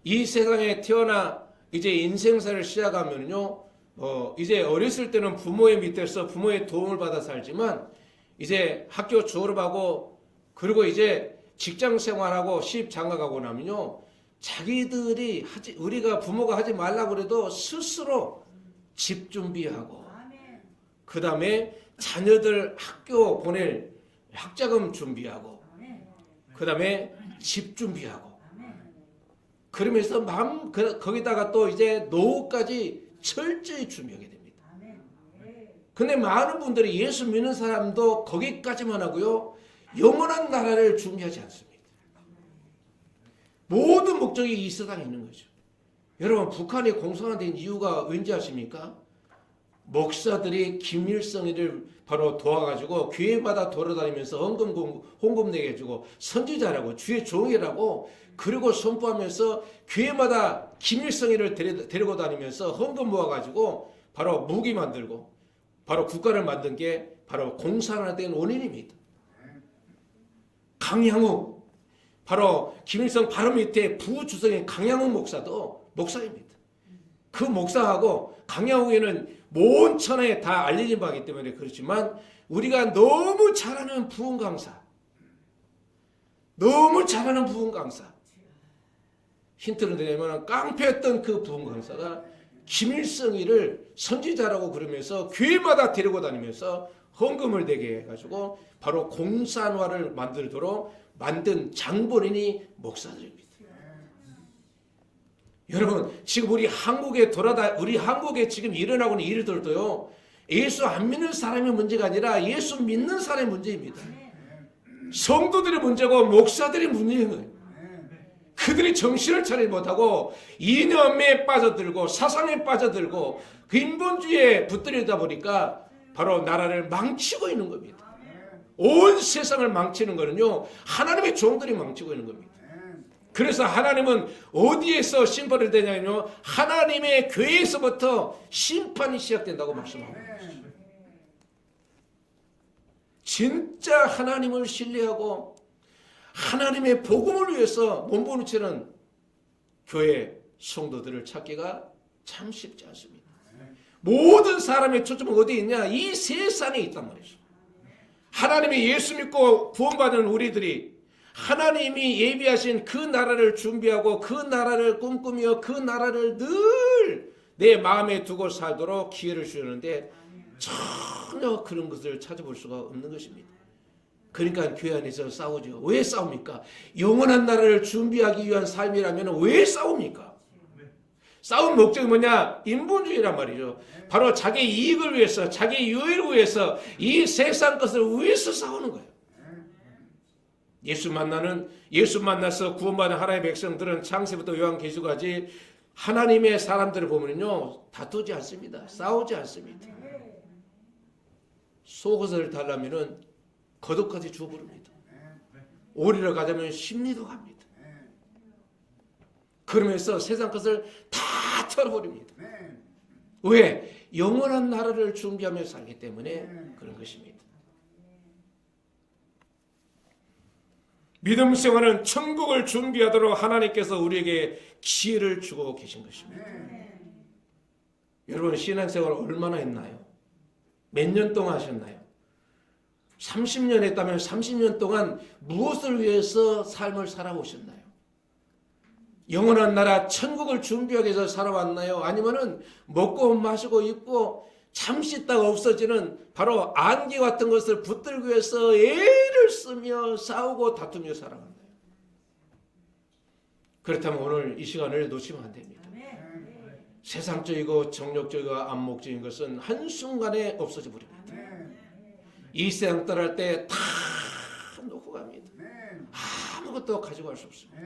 이 세상에 태어나 이제 인생사를 시작하면요, 이제 어렸을 때는 부모의 밑에서 부모의 도움을 받아 살지만 이제 학교 졸업하고 그리고 이제 직장 생활하고 시집 장가가고 나면요, 자기들이 우리가 부모가 하지 말라고 그래도 스스로 집 준비하고 그 다음에 자녀들 학교 보낼 학자금 준비하고 그 다음에 집 준비하고 그러면서 거기다가 또 이제 노후까지 철저히 준비하게 됩니다. 근데 많은 분들이 예수 믿는 사람도 거기까지만 하고요, 영원한 나라를 준비하지 않습니다. 모든 목적이 이 세상에 있는 거죠. 여러분, 북한이 공산화된 이유가 왠지 아십니까? 목사들이 김일성이를 바로 도와가지고 교회마다 돌아다니면서 헌금 내게 해주고 선지자라고 주의 종이라고 그리고 선포하면서 교회마다 김일성이를 데리고 다니면서 헌금 모아가지고 바로 무기 만들고 바로 국가를 만든 게 바로 공산화된 원인입니다. 강양욱, 바로 김일성 바로 밑에 부주석인 강양욱 목사도 목사입니다. 그 목사하고 강양욱에는 온 천하에 다 알려진 바이기 때문에 그렇지만 우리가 너무 잘하는 부흥 강사, 힌트를 드리면 깡패였던 그 부흥 강사가 김일성이를 선지자라고 그러면서 교회마다 데리고 다니면서 헌금을 내게 해가지고 바로 공산화를 만들도록 만든 장본인이 목사들입니다. 여러분, 지금 우리 한국에 지금 일어나고 있는 일들도요, 예수 안 믿는 사람의 문제가 아니라 예수 믿는 사람의 문제입니다. 성도들의 문제고 목사들의 문제인 거예요. 그들이 정신을 차리지 못하고 이념에 빠져들고 사상에 빠져들고 그 인본주의에 붙들리다 보니까 바로 나라를 망치고 있는 겁니다. 온 세상을 망치는 거는요, 하나님의 종들이 망치고 있는 겁니다. 그래서 하나님은 어디에서 심판을 되냐면요, 하나님의 교회에서부터 심판이 시작된다고 말씀하고 있습니다. 진짜 하나님을 신뢰하고 하나님의 복음을 위해서 몸부림치는 교회 성도들을 찾기가 참 쉽지 않습니다. 모든 사람의 초점은 어디에 있냐? 이 세상에 있단 말이죠. 하나님이 예수 믿고 구원받은 우리들이 하나님이 예비하신 그 나라를 준비하고 그 나라를 꿈꾸며 그 나라를 늘 내 마음에 두고 살도록 기회를 주셨는데 전혀 그런 것을 찾아볼 수가 없는 것입니다. 그러니까 교회 안에서 싸우죠. 왜 싸웁니까? 영원한 나라를 준비하기 위한 삶이라면 왜 싸웁니까? 싸움 목적이 뭐냐? 인본주의란 말이죠. 바로 자기 이익을 위해서, 자기 유익을 위해서, 이 세상 것을 위해서 싸우는 거예요. 예수 만나서 구원받은 하나님의 백성들은 창세부터 요한계시록까지 하나님의 사람들을 보면요, 다투지 않습니다. 싸우지 않습니다. 속옷을 달라면은 겉옷까지 주워버립니다. 오리를 가자면 심리도 갑니다. 그러면서 세상 것을 다 털어버립니다. 왜? 영원한 나라를 준비하며 살기 때문에 그런 것입니다. 믿음 생활은 천국을 준비하도록 하나님께서 우리에게 기회를 주고 계신 것입니다. 여러분, 신앙생활 얼마나 했나요? 몇 년 동안 하셨나요? 30년 했다면 30년 동안 무엇을 위해서 삶을 살아오셨나요? 영원한 나라 천국을 준비하기 위해서 살아왔나요? 아니면은 먹고 마시고 입고 잠시 있다가 없어지는 바로 안개 같은 것을 붙들기 위해서 애를 쓰며 싸우고 다투며 살아갔나요? 그렇다면 오늘 이 시간을 놓치면 안 됩니다. 세상적이고 정욕적이고 안목적인 것은 한순간에 없어져 버립니다. 이 세상 떠날 때 다 놓고 갑니다. 아무것도 가지고 갈 수 없습니다.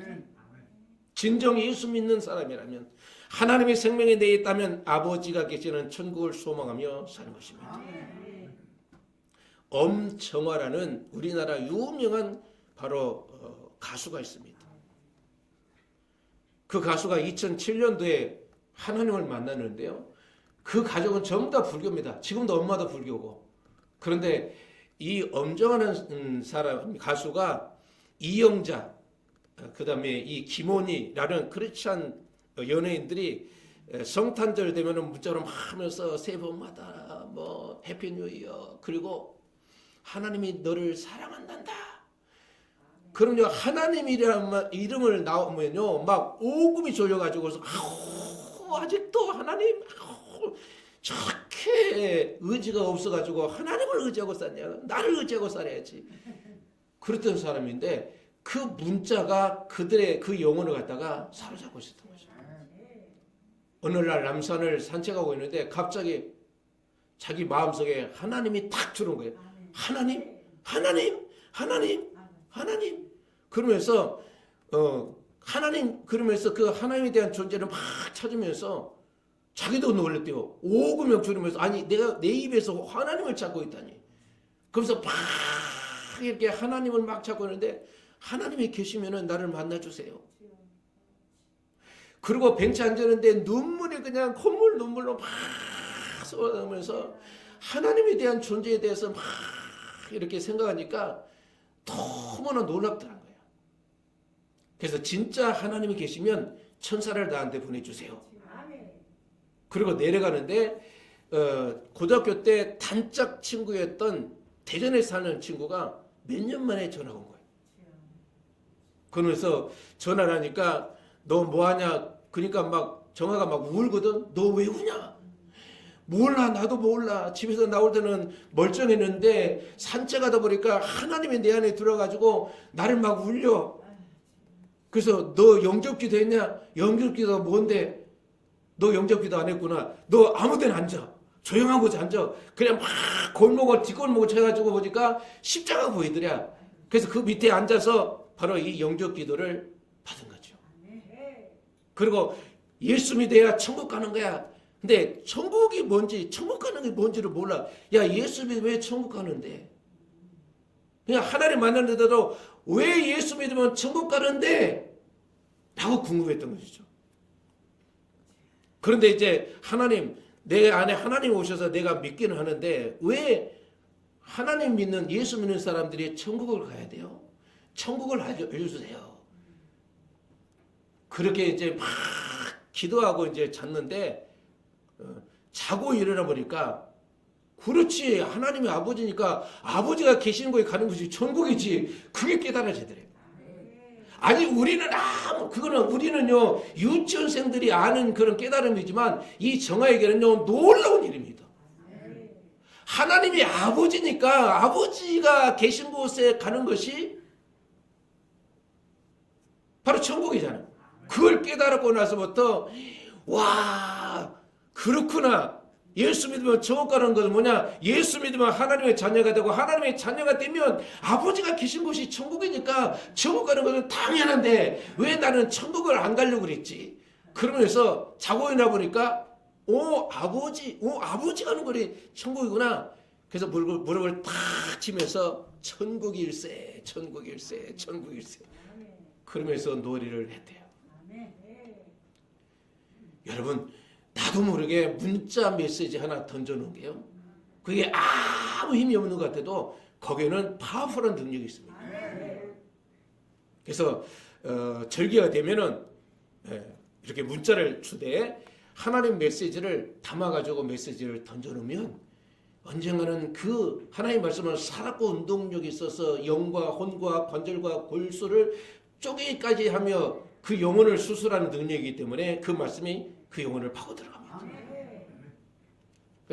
진정 예수 믿는 사람이라면, 하나님의 생명이 내에 있다면 아버지가 계시는 천국을 소망하며 사는 것입니다. 엄정화라는 우리나라 유명한 바로 가수가 있습니다. 그 가수가 2007년도에 하나님을 만났는데요, 그 가족은 전부 다 불교입니다. 지금도 엄마도 불교고. 그런데 이 엄정화라는 사람, 가수가 이영자, 그 다음에 이 김원희라는 크리스찬 연예인들이 성탄절 되면은 문자로 막 하면서 새 번마다 뭐 해피 뉴 이어 그리고 하나님이 너를 사랑한단다. 그럼요 하나님이라는 이름을 나오면요 막 오금이 졸려가지고 아직도 하나님 저렇게 의지가 없어가지고 하나님을 의지하고 살냐 나를 의지하고 살아야지 그랬던 사람인데 그 문자가 그들의 그 영혼을 갖다가 사로잡고 있었던 거죠. 어느 날 남산을 산책하고 있는데 갑자기 자기 마음속에 하나님이 탁 들어온 거예요. 하나님, 하나님, 하나님, 하나님. 그러면서 하나님 그러면서 그 하나님에 대한 존재를 막 찾으면서 자기도 놀랬대요. 오금명 줄이면서 아니 내가 내 입에서 하나님을 찾고 있다니. 그러면서 막 이렇게 하나님을 막 찾고 있는데 하나님이 계시면은 나를 만나주세요. 그리고 벤치 앉았는데 눈물이 그냥 콧물 눈물로 막 쏟아나오면서 하나님에 대한 존재에 대해서 막 이렇게 생각하니까 너무나 놀랍더란 거예요. 그래서 진짜 하나님이 계시면 천사를 나한테 보내주세요. 그리고 내려가는데 고등학교 때 단짝 친구였던 대전에 사는 친구가 몇 년 만에 전화가 온 거예요. 그러면서 전화를 하니까 너 뭐하냐? 그러니까 막 정아가 막 울거든. 너 왜 우냐? 몰라 나도 몰라. 집에서 나올 때는 멀쩡했는데 산책하다 보니까 하나님이 내 안에 들어가지고 나를 막 울려. 그래서 너 영접기도 했냐? 영접기도 뭔데? 너 영접기도 안 했구나. 너 아무 데나 앉아. 조용한 곳에 앉아. 그냥 막 골목을 뒷골목을 쳐가지고 보니까 십자가 보이더랴. 그래서 그 밑에 앉아서 바로 이 영접기도를 받은 거죠. 그리고 예수 믿어야 천국 가는 거야. 근데 천국이 뭔지 천국 가는 게 뭔지를 몰라. 야 예수 믿으면 왜 천국 가는데? 그냥 하나님 만났는데도 왜 예수 믿으면 천국 가는데? 라고 궁금했던 것이죠. 그런데 이제 하나님 내 안에 하나님 오셔서 내가 믿기는 하는데 왜 하나님 믿는 예수 믿는 사람들이 천국을 가야 돼요? 천국을 알려주세요. 그렇게 이제 막 기도하고 이제 잤는데 자고 일어나 보니까 그렇지 하나님이 아버지니까 아버지가 계시는 곳에 가는 것이 천국이지 그게 깨달아지더래요. 아니 우리는요 유치원생들이 아는 그런 깨달음이지만 이 정아에게는요 놀라운 일입니다. 하나님이 아버지니까 아버지가 계신 곳에 가는 것이 바로 천국이잖아요. 그걸 깨달았고 나서부터 와 그렇구나. 예수 믿으면 천국 가는 것은 뭐냐? 예수 믿으면 하나님의 자녀가 되고 하나님의 자녀가 되면 아버지가 계신 곳이 천국이니까 천국 가는 것은 당연한데 왜 나는 천국을 안 가려고 그랬지? 그러면서 자고 일어나 보니까 아버지 가는 거리 천국이구나. 그래서 무릎을 탁 치면서 천국일세 천국일세 천국일세 그러면서 놀이를 했대요. 여러분 나도 모르게 문자 메시지 하나 던져놓은 게요. 그게 아무 힘이 없는 것 같아도 거기에는 파워풀한 능력이 있습니다. 그래서 절기가 되면은 이렇게 문자를 주되 하나님 메시지를 담아가지고 메시지를 던져놓으면 언젠가는 그 하나님 말씀은 살았고 운동력이 있어서 영과 혼과 관절과 골수를 쪼개기까지 하며 그 영혼을 수술하는 능력이기 때문에 그 말씀이 그 영혼을 파고 들어갑니다.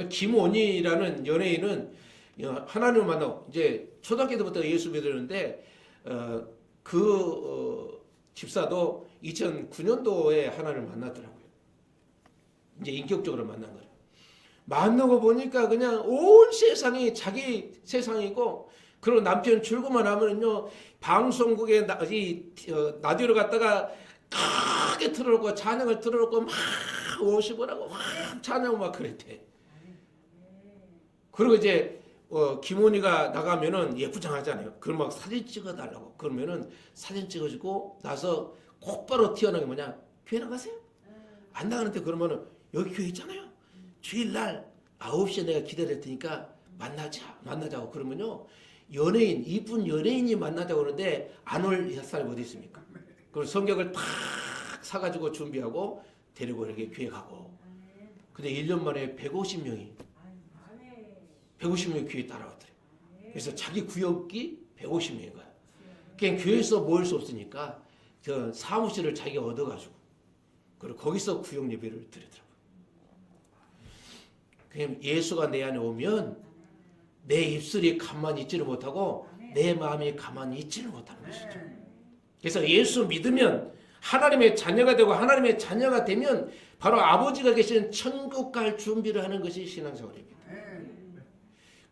김원희라는 연예인은 하나님을 만나고 이제 초등학교 때부터 예수 믿었는데 집사도 2009년도에 하나님을 만났더라고요. 이제 인격적으로 만난 거예요. 만나고 보니까 그냥 온 세상이 자기 세상이고 그리고 남편 출근만 하면요 방송국에 라디오를 갖다가 크게 틀어놓고 찬양을 틀어놓고 막 오시고라고 막 찬양하고 막 그랬대. 그리고 이제 김원희가 나가면은 예쁘장하잖아요. 그럼 막 사진 찍어달라고 그러면은 사진 찍어주고 나서 곧바로 튀어나온 게 뭐냐? 교회 나가세요? 안 나가는데 그러면은 여기 교회 있잖아요. 주일날 9시에 내가 기다릴 테니까 만나자고 그러면요 이쁜 연예인이 만나자고 그러는데 안 올 사람이 어디 있습니까? 그 성경을 탁 사가지고 준비하고 데리고 이렇게 교회 가고. 근데 1년 만에 150명이 교회에 따라왔더래요. 그래서 자기 구역이 150명인 거야. 그냥 교회에서 모일 수 없으니까 저 사무실을 자기가 얻어가지고 그리고 거기서 구역 예배를 드리더라고요. 그냥 예수가 내 안에 오면 내 입술이 가만히 있지를 못하고 내 마음이 가만히 있지를 못하는 것이죠. 그래서 예수 믿으면 하나님의 자녀가 되고 하나님의 자녀가 되면 바로 아버지가 계신 천국 갈 준비를 하는 것이 신앙생활입니다.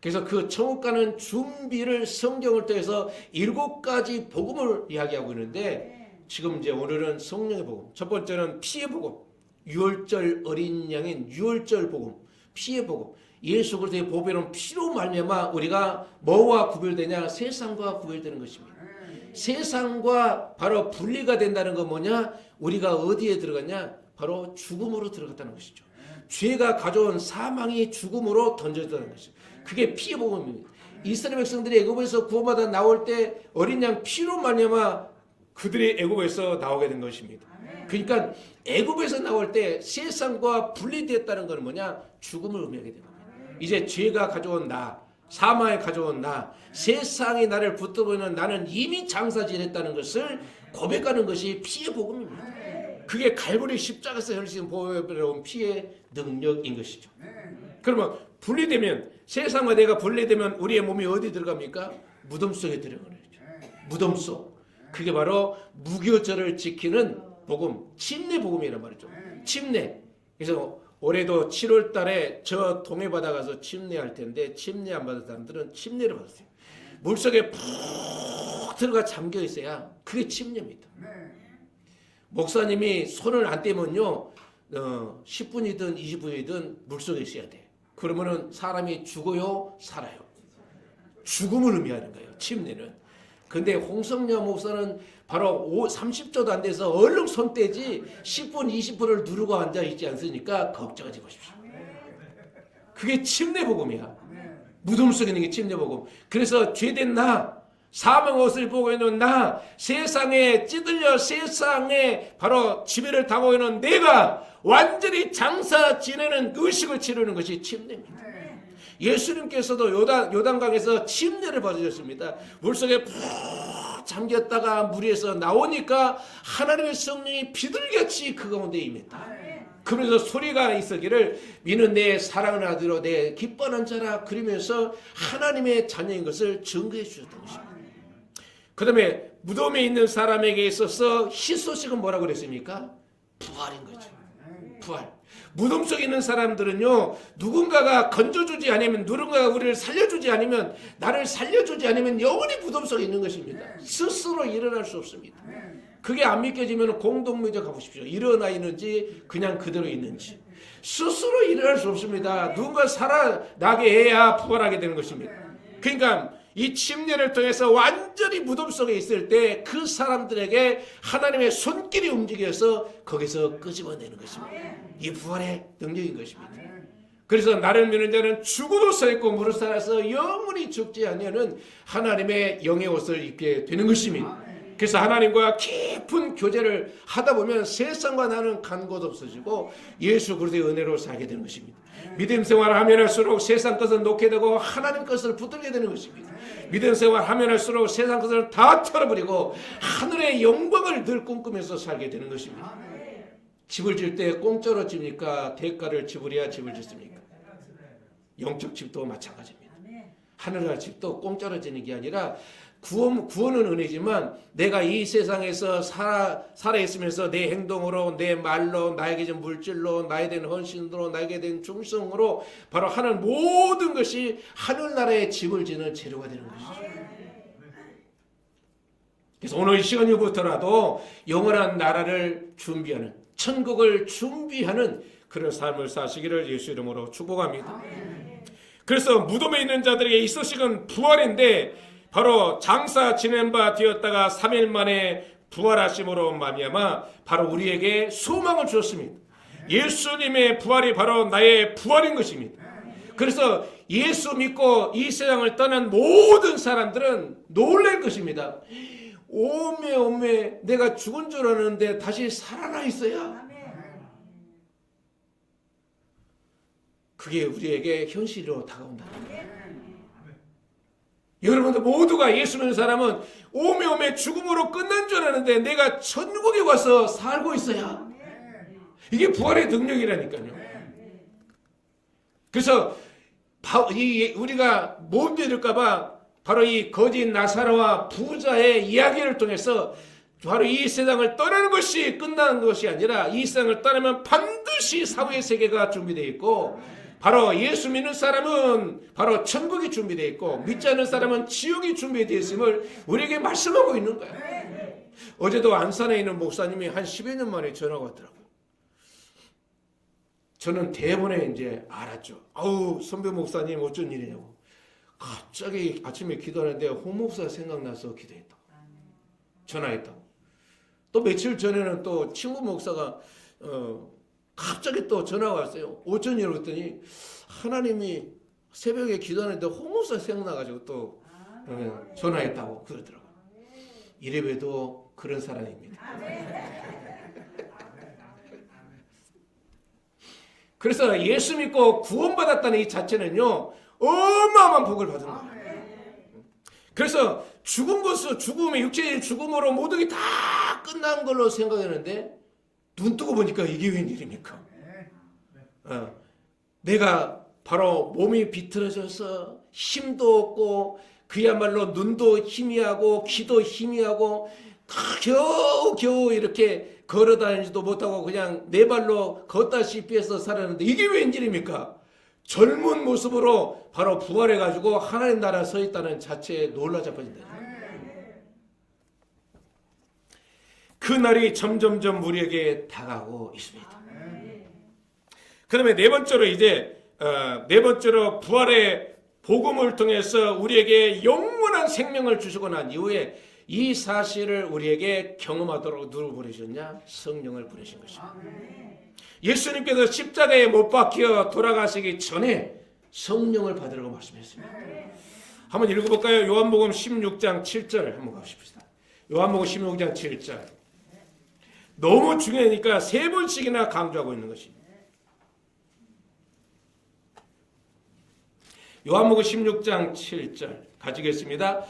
그래서 그 천국 가는 준비를 성경을 통해서 7가지 복음을 이야기하고 있는데 지금 이제 오늘은 성령의 복음. 첫 번째는 피의 복음. 유월절 어린 양인 유월절 복음. 피의 복음. 예수 그리스도의 보배로운 피로 말미암아 우리가 뭐와 구별되냐? 세상과 구별되는 것입니다. 세상과 바로 분리가 된다는 건 뭐냐? 우리가 어디에 들어갔냐? 바로 죽음으로 들어갔다는 것이죠. 죄가 가져온 사망이 죽음으로 던져졌다는 것이죠. 그게 피의 복음입니다. 이스라엘 백성들이 애굽에서 구원받아 나올 때 어린 양 피로 말미암아 그들이 애굽에서 나오게 된 것입니다. 그러니까 애굽에서 나올 때 세상과 분리되었다는 것은 뭐냐? 죽음을 의미하게 됩니다. 이제 죄가 가져온 나, 사망이 가져온 나, 세상이 나를 붙들고는 나는 이미 장사 지냈다는 것을 고백하는 것이 피의 복음입니다. 그게 갈보리 십자가에서 흘리신 보배로운 피의 능력인 것이죠. 그러면 분리되면 세상과 내가 분리되면 우리의 몸이 어디 들어갑니까? 무덤 속에 들어가는 거죠. 무덤 속. 그게 바로 무교절을 지키는 복음, 침례 복음이란 말이죠. 침례. 그래서 올해도 7월 달에 저 동해바다 가서 침례할 텐데 침례 안 받은 사람들은 침례를 받았어요. 물속에 푹 들어가 잠겨 있어야 그게 침례입니다. 목사님이 손을 안 떼면요 10분이든 20분이든 물속에 있어야 돼. 그러면은 사람이 죽어요 살아요. 죽음을 의미하는 거예요. 침례는. 근데 홍성녀 목사는 바로 30초도 안 돼서 얼른 손 떼지 10분 20분을 누르고 앉아있지 않으니까 걱정하지 마십시오. 그게 침례 복음이야. 무덤 속에 있는 게 침례 복음. 그래서 죄된 나, 사망 옷을 보고 있는 나, 세상에 찌들려 세상에 바로 지배를 당하고 있는 내가 완전히 장사 지내는 의식을 치르는 것이 침례입니다. 예수님께서도 요단강에서 침례를 받으셨습니다. 물속에 푹 잠겼다가 물에서 나오니까 하나님의 성령이 비둘기같이 그 가운데 임했다. 그러면서 소리가 있었기를 믿는 내 사랑하는 아들로 내 기뻐하는 자라 그러면서 하나님의 자녀인 것을 증거해 주셨던 것입니다. 그 다음에 무덤에 있는 사람에게 있어서 희소식은 뭐라고 그랬습니까? 부활인 거죠. 부활. 무덤 속에 있는 사람들은요 누군가가 건져주지 않으면 누군가가 우리를 살려주지 않으면 나를 살려주지 않으면 영원히 무덤 속에 있는 것입니다. 스스로 일어날 수 없습니다. 그게 안 믿겨지면 공동묘지 가보십시오. 일어나 있는지 그냥 그대로 있는지 스스로 일어날 수 없습니다. 누군가 살아나게 해야 부활하게 되는 것입니다. 그러니까 이 침례를 통해서 완전히 무덤 속에 있을 때 그 사람들에게 하나님의 손길이 움직여서 거기서 끄집어내는 것입니다. 이 부활의 능력인 것입니다. 그래서 나를 믿는 자는 죽어도 서 있고 무릇 살아서 영원히 죽지 아니하는 하나님의 영의 옷을 입게 되는 것입니다. 그래서 하나님과 깊은 교제를 하다 보면 세상과 나는 간 곳 없어지고 예수 그리스도의 은혜로 살게 되는 것입니다. 믿음 생활을 하면 할수록 세상 것을 놓게 되고 하나님 것을 붙들게 되는 것입니다. 믿음 생활을 하면 할수록 세상 것을 다 털어버리고 하늘의 영광을 늘 꿈꾸면서 살게 되는 것입니다. 집을 질 때 공짜로 집니까? 대가를 지불해야 집을 짓습니까? 영적 집도 마찬가지입니다. 하늘날 집도 공짜로 지는 게 아니라 구원은 은혜지만 내가 이 세상에서 살아있으면서 내 행동으로 내 말로 나에게 된 물질로 나에 대한 헌신으로 나에게 된 충성으로 바로 하는 모든 것이 하늘나라의 집을 지는 재료가 되는 것이죠. 그래서 오늘 이 시간이부터라도 영원한 나라를 준비하는 천국을 준비하는 그런 삶을 사시기를 예수 이름으로 축복합니다. 그래서 무덤에 있는 자들에게 이 소식은 부활인데 바로 장사 지낸 바 되었다가 3일 만에 부활하심으로 말미암아 바로 우리에게 소망을 주었습니다. 예수님의 부활이 바로 나의 부활인 것입니다. 그래서 예수 믿고 이 세상을 떠난 모든 사람들은 놀랄 것입니다. 오메 내가 죽은 줄 알았는데 다시 살아나 있어야 그게 우리에게 현실로 다가온다. 여러분들 모두가 예수 믿는 사람은 오메 죽음으로 끝난 줄 알았는데 내가 천국에 와서 살고 있어야 이게 부활의 능력이라니까요. 그래서 우리가 못 믿을까봐 바로 이 거짓 나사로와 부자의 이야기를 통해서 바로 이 세상을 떠나는 것이 끝나는 것이 아니라 이 세상을 떠나면 반드시 사후의 세계가 준비되어 있고 바로 예수 믿는 사람은 바로 천국이 준비되어 있고 믿지 않는 사람은 지옥이 준비되어 있음을 우리에게 말씀하고 있는 거예요. 어제도 안산에 있는 목사님이 한 10여 년 만에 전화가 왔더라고요. 저는 대본에 이제 알았죠. 아우 선배 목사님 어쩐 일이냐고. 갑자기 아침에 기도하는데 홍 목사 생각나서 기도했다고. 전화했다고. 또 며칠 전에는 또 친구 목사가 갑자기 또 전화가 왔어요. 어쩐 일이라고 했더니 하나님이 새벽에 기도하는데 홍 목사 생각나가지고 또 전화했다고 그러더라고요. 이래봬도 그런 사람입니다. 그래서 예수 믿고 구원받았다는 이 자체는요 어마어마한 복을 받은 거예요. 그래서 죽은 것은 죽음의 육체의 죽음으로 모든 게 다 끝난 걸로 생각했는데 눈 뜨고 보니까 이게 웬일입니까? 내가 바로 몸이 비틀어져서 힘도 없고 그야말로 눈도 희미하고 귀도 희미하고 겨우 이렇게 걸어다니지도 못하고 그냥 네 발로 걷다시피 해서 살았는데 이게 웬일입니까? 젊은 모습으로 바로 부활해가지고 하나님 나라 서 있다는 자체에 놀라 자빠진다. 그 날이 점점점 우리에게 다가오고 있습니다. 그다음에 네 번째로 부활의 복음을 통해서 우리에게 영원한 생명을 주시고 난 이후에 이 사실을 우리에게 경험하도록 누구 보내셨냐? 성령을 보내신 것입니다. 예수님께서 십자가에 못 박혀 돌아가시기 전에 성령을 받으라고 말씀했습니다. 한번 읽어볼까요? 요한복음 16장 7절 한번 가보십시다. 요한복음 16장 7절. 너무 중요하니까 세 번씩이나 강조하고 있는 것입니다. 요한복음 16장 7절 가지겠습니다.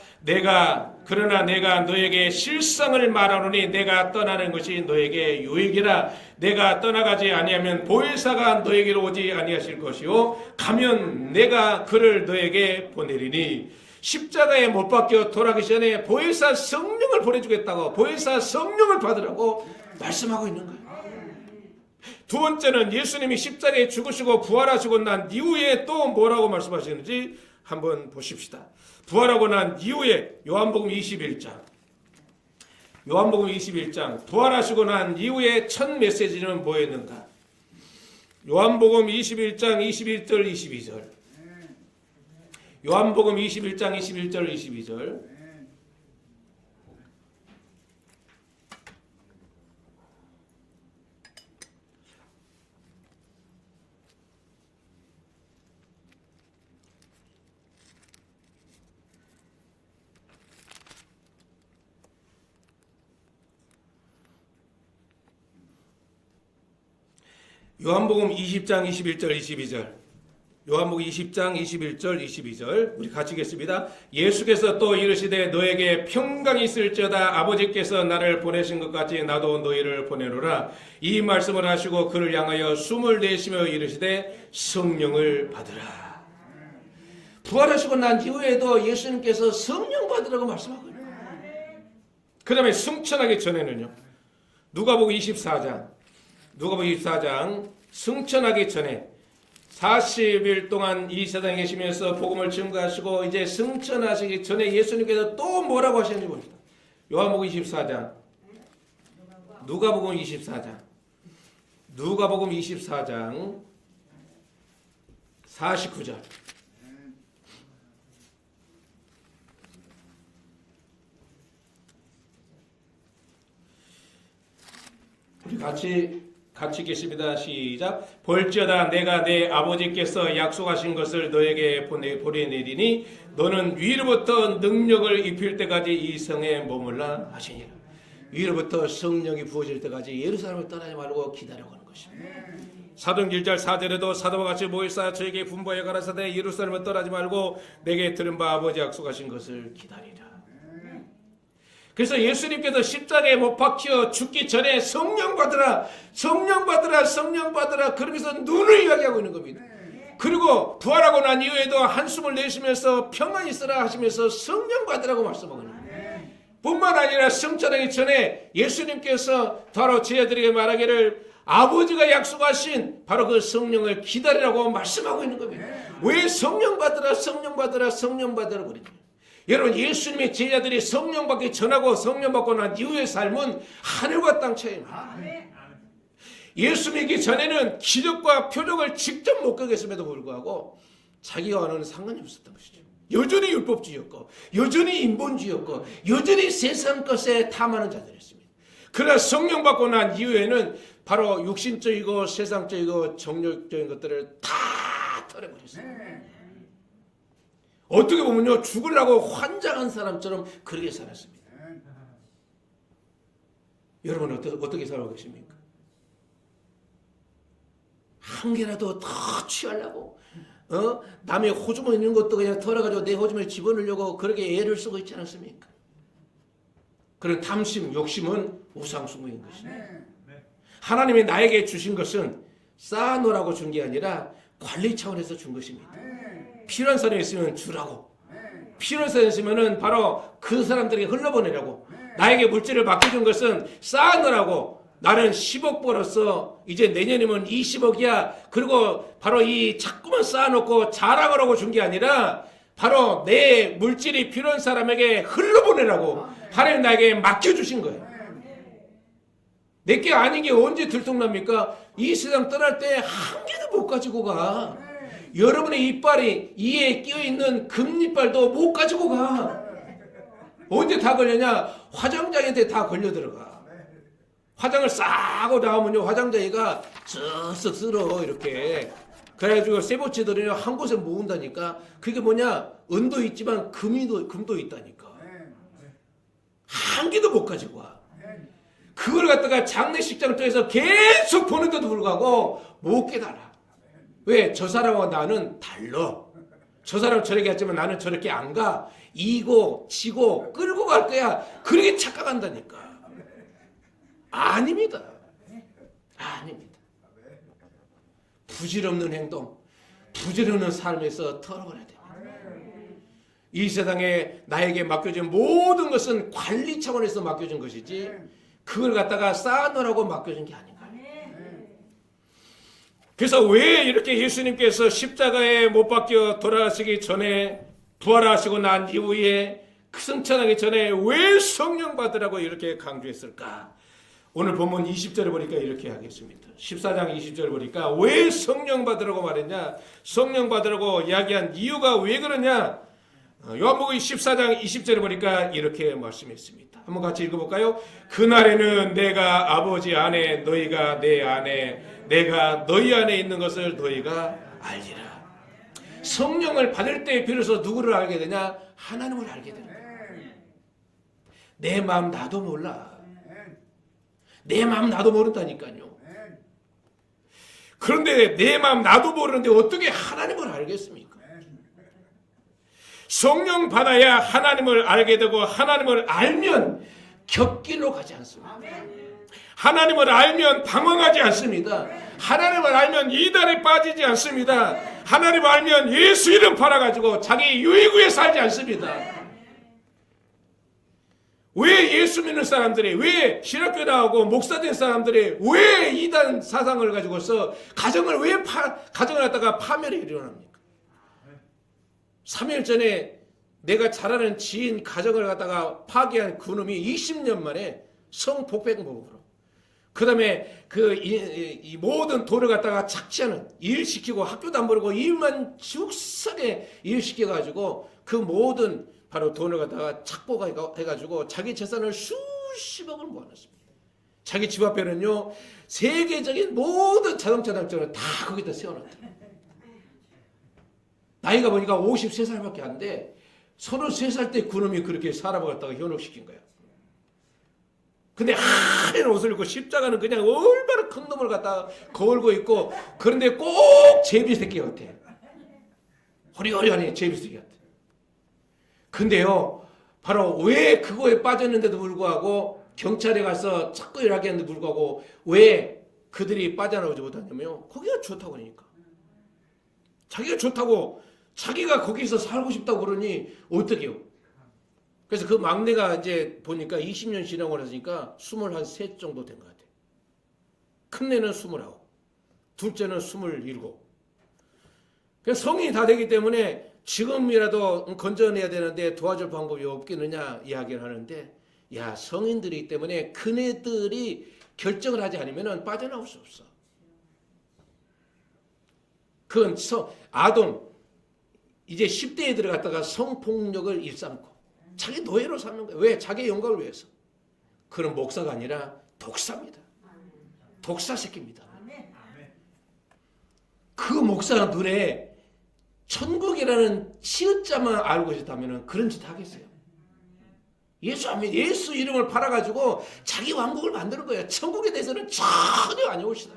그러나 내가 너에게 실상을 말하노니 내가 떠나는 것이 너에게 유익이라. 내가 떠나가지 아니하면 보혜사가 너에게로 오지 아니하실 것이요 가면 내가 그를 너에게 보내리니. 십자가에 못 박혀 돌아가기 전에 보혜사 성령을 보내주겠다고 보혜사 성령을 받으라고 말씀하고 있는 거예요. 두 번째는 예수님이 십자가에 죽으시고 부활하시고 난 이후에 또 뭐라고 말씀하시는지 한번 보십시다. 부활하고 난 이후에 요한복음 21장 부활하시고 난 이후에 첫 메시지는 뭐였는가? 요한복음 21장 21절 22절 요한복음 21장 21절 22절 요한복음 20장 21절 22절 요한복음 20장 21절 22절 우리 같이 읽겠습니다. 예수께서 또 이르시되 너에게 평강이 있을지어다. 아버지께서 나를 보내신 것 같이 나도 너희를 보내노라. 이 말씀을 하시고 그를 향하여 숨을 내쉬며 이르시되 성령을 받으라. 부활하시고 난 이후에도 예수님께서 성령 받으라고 말씀하고 있습니다. 그 다음에 승천하기 전에는요. 누가복음 24장 승천하기 전에 40일 동안 이 세상에 계시면서 복음을 증거하시고 이제 승천하시기 전에 예수님께서 또 뭐라고 하시는지 봅시다. 요한복음 24장 누가복음 24장 49절 우리 같이 같이 읽겠습니다. 시작. 볼지어다 내가 내 아버지께서 약속하신 것을 너에게 보내내리니 너는 위로부터 능력을 입힐 때까지 이 성에 머물라 하시니라. 위로부터 성령이 부어질 때까지 예루살렘을 떠나지 말고 기다려가는 것입니다. 사도행전 1장 4절에도 사도와 같이 모일사 저에게 분부하여 가라사대 예루살렘을 떠나지 말고 내게 들은 바 아버지 약속하신 것을 기다리라. 그래서 예수님께서 십자가에 못 박혀 죽기 전에 성령 받으라, 성령 받으라, 성령 받으라 그러면서 눈을 이야기하고 있는 겁니다. 그리고 부활하고 난 이후에도 한숨을 내쉬면서 평안히 있으라 하시면서 성령 받으라고 말씀하고 있는 겁니다. 뿐만 아니라 성찬하기 전에 예수님께서 바로 제자들에게 말하기를 아버지가 약속하신 바로 그 성령을 기다리라고 말씀하고 있는 겁니다. 왜 성령 받으라, 성령 받으라, 성령 받으라 그러죠? 여러분, 예수님의 제자들이 성령 받기 전하고 성령 받고 난 이후의 삶은 하늘과 땅 차이입니다. 예수 믿기 전에는 기적과 표적을 직접 못 겪었음에도 불구하고 자기와 하는 상관이 없었던 것이죠. 여전히 율법주의였고 여전히 인본주의였고 여전히 세상 것에 탐하는 자들이었습니다. 그러나 성령 받고 난 이후에는 바로 육신적이고 세상적이고 정욕적인 것들을 다 털어버렸어요. 어떻게 보면요, 죽으려고 환장한 사람처럼 그렇게 살았습니다. 여러분 어떻게 살아가고 계십니까? 한 개라도 더 취하려고 남의 호주머니 있는 것도 그냥 털어가지고 내 호주머니에 집어넣으려고 그렇게 애를 쓰고 있지 않습니까? 그런 탐심, 욕심은 우상숭배인 것입니다. 하나님이 나에게 주신 것은 쌓아놓으라고 준 게 아니라 관리 차원에서 준 것입니다. 필요한 사람이 있으면 주라고, 필요한 사람이 있으면 바로 그 사람들에게 흘러보내라고, 나에게 물질을 맡겨준 것은 쌓아놓으라고, 나는 10억 벌었어, 이제 내년이면 20억이야, 그리고 바로 이 자꾸만 쌓아놓고 자랑하라고 준 게 아니라 바로 내 물질이 필요한 사람에게 흘러보내라고 하나님 나에게 맡겨주신 거예요. 내게 아닌 게 언제 들통납니까? 이 세상 떠날 때 한 개도 못 가지고 가. 여러분의 이빨이 이에 끼어있는 금이빨도 못 가지고 가. 언제 다 걸려냐? 화장장한테 다 걸려 들어가. 화장을 싸고 나오면요, 화장장이가 쓱쓱 쓸어 이렇게. 그래가지고 세보치들이 한 곳에 모은다니까. 그게 뭐냐? 은도 있지만 금도 있다니까. 한 개도 못 가지고 와. 그걸 갖다가 장례식장을 통해서 계속 보는데도 불구하고 못 깨달아. 왜? 저 사람과 나는 달라. 저 사람은 저렇게 했지만 나는 저렇게 안 가. 이고 치고 끌고 갈 거야. 그렇게 착각한다니까. 아닙니다. 아닙니다. 부질없는 행동, 부질없는 삶에서 털어버려야 됩니다. 이 세상에 나에게 맡겨진 모든 것은 관리 차원에서 맡겨진 것이지 그걸 갖다가 쌓아놓으라고 맡겨진 게 아닌가. 그래서 왜 이렇게 예수님께서 십자가에 못 박혀 돌아가시기 전에 부활하시고 난 이후에 승천하기 전에 왜 성령 받으라고 이렇게 강조했을까? 오늘 본문 20절에 보니까 이렇게 하겠습니다. 14장 20절에 보니까 왜 성령 받으라고 말했냐? 성령 받으라고 이야기한 이유가 왜 그러냐? 요한복음 14장 20절에 보니까 이렇게 말씀했습니다. 한번 같이 읽어볼까요? 그날에는 내가 아버지 안에 너희가 내 안에 내가 너희 안에 있는 것을 너희가 알리라. 성령을 받을 때 비로소 누구를 알게 되냐? 하나님을 알게 됩니다. 내 마음 나도 몰라. 내 마음 나도 모른다니까요. 그런데 내 마음 나도 모르는데 어떻게 하나님을 알겠습니까? 성령 받아야 하나님을 알게 되고 하나님을 알면 곁길로 가지 않습니다. 하나님을 알면 방황하지 않습니다. 하나님을 알면 이단에 빠지지 않습니다. 하나님을 알면 예수 이름 팔아가지고 자기 유익구에 살지 않습니다. 왜 예수 믿는 사람들이, 왜 신학교 나오고 목사 된 사람들이 왜 이단 사상을 가지고서 가정을 갖다가 파멸이 일어납니까? 3일 전에 내가 잘 아는 지인 가정을 갖다가 파괴한 그놈이 20년 만에 성폭행범으로, 그 다음에 이 모든 돈을 갖다가 착취하는, 일시키고 학교도 안 보내고 일만 죽석에 일시켜가지고 그 모든 바로 돈을 갖다가 착보해가지고 자기 재산을 수십억을 모아놨습니다. 자기 집 앞에는요 세계적인 모든 자동차 장점을 다 거기다 세워놨다. 나이가 보니까 53살밖에 안 돼. 33살 때 그놈이 그렇게 사람을 갖다가 현혹시킨 거야. 근데 하얀 옷을 입고 십자가는 그냥 얼마나 큰 놈을 갖다가 거울고 있고, 그런데 꼭 제비새끼 같아. 호리호리하니 제비새끼 같아. 근데요 바로 왜 그거에 빠졌는데도 불구하고, 경찰에 가서 찾고 일하게 했는데도 불구하고 왜 그들이 빠져나오지 못하냐면요, 거기가 좋다고 그러니까. 자기가 좋다고, 자기가 거기서 살고 싶다고 그러니 어떡해요. 그래서 그 막내가 이제 보니까 20년 지나고 나서니까 23 정도 된 것 같아요. 큰애는 29, 둘째는 27. 그래서 성인이 다 되기 때문에 지금이라도 건져내야 되는데 도와줄 방법이 없겠느냐 이야기를 하는데, 야, 성인들이기 때문에 큰애들이 결정을 하지 않으면 빠져나올 수 없어. 그건 아동, 이제 10대에 들어갔다가 성폭력을 일삼고 자기 노예로 삼는 거예요. 왜? 자기의 영광을 위해서. 그런 목사가 아니라 독사입니다. 독사 새끼입니다. 그 목사 눈에 천국이라는 치읓자만 알고 있었다면 그런 짓 하겠어요. 예수 이름을 팔아가지고 자기 왕국을 만드는 거예요. 천국에 대해서는 전혀 안 오시다.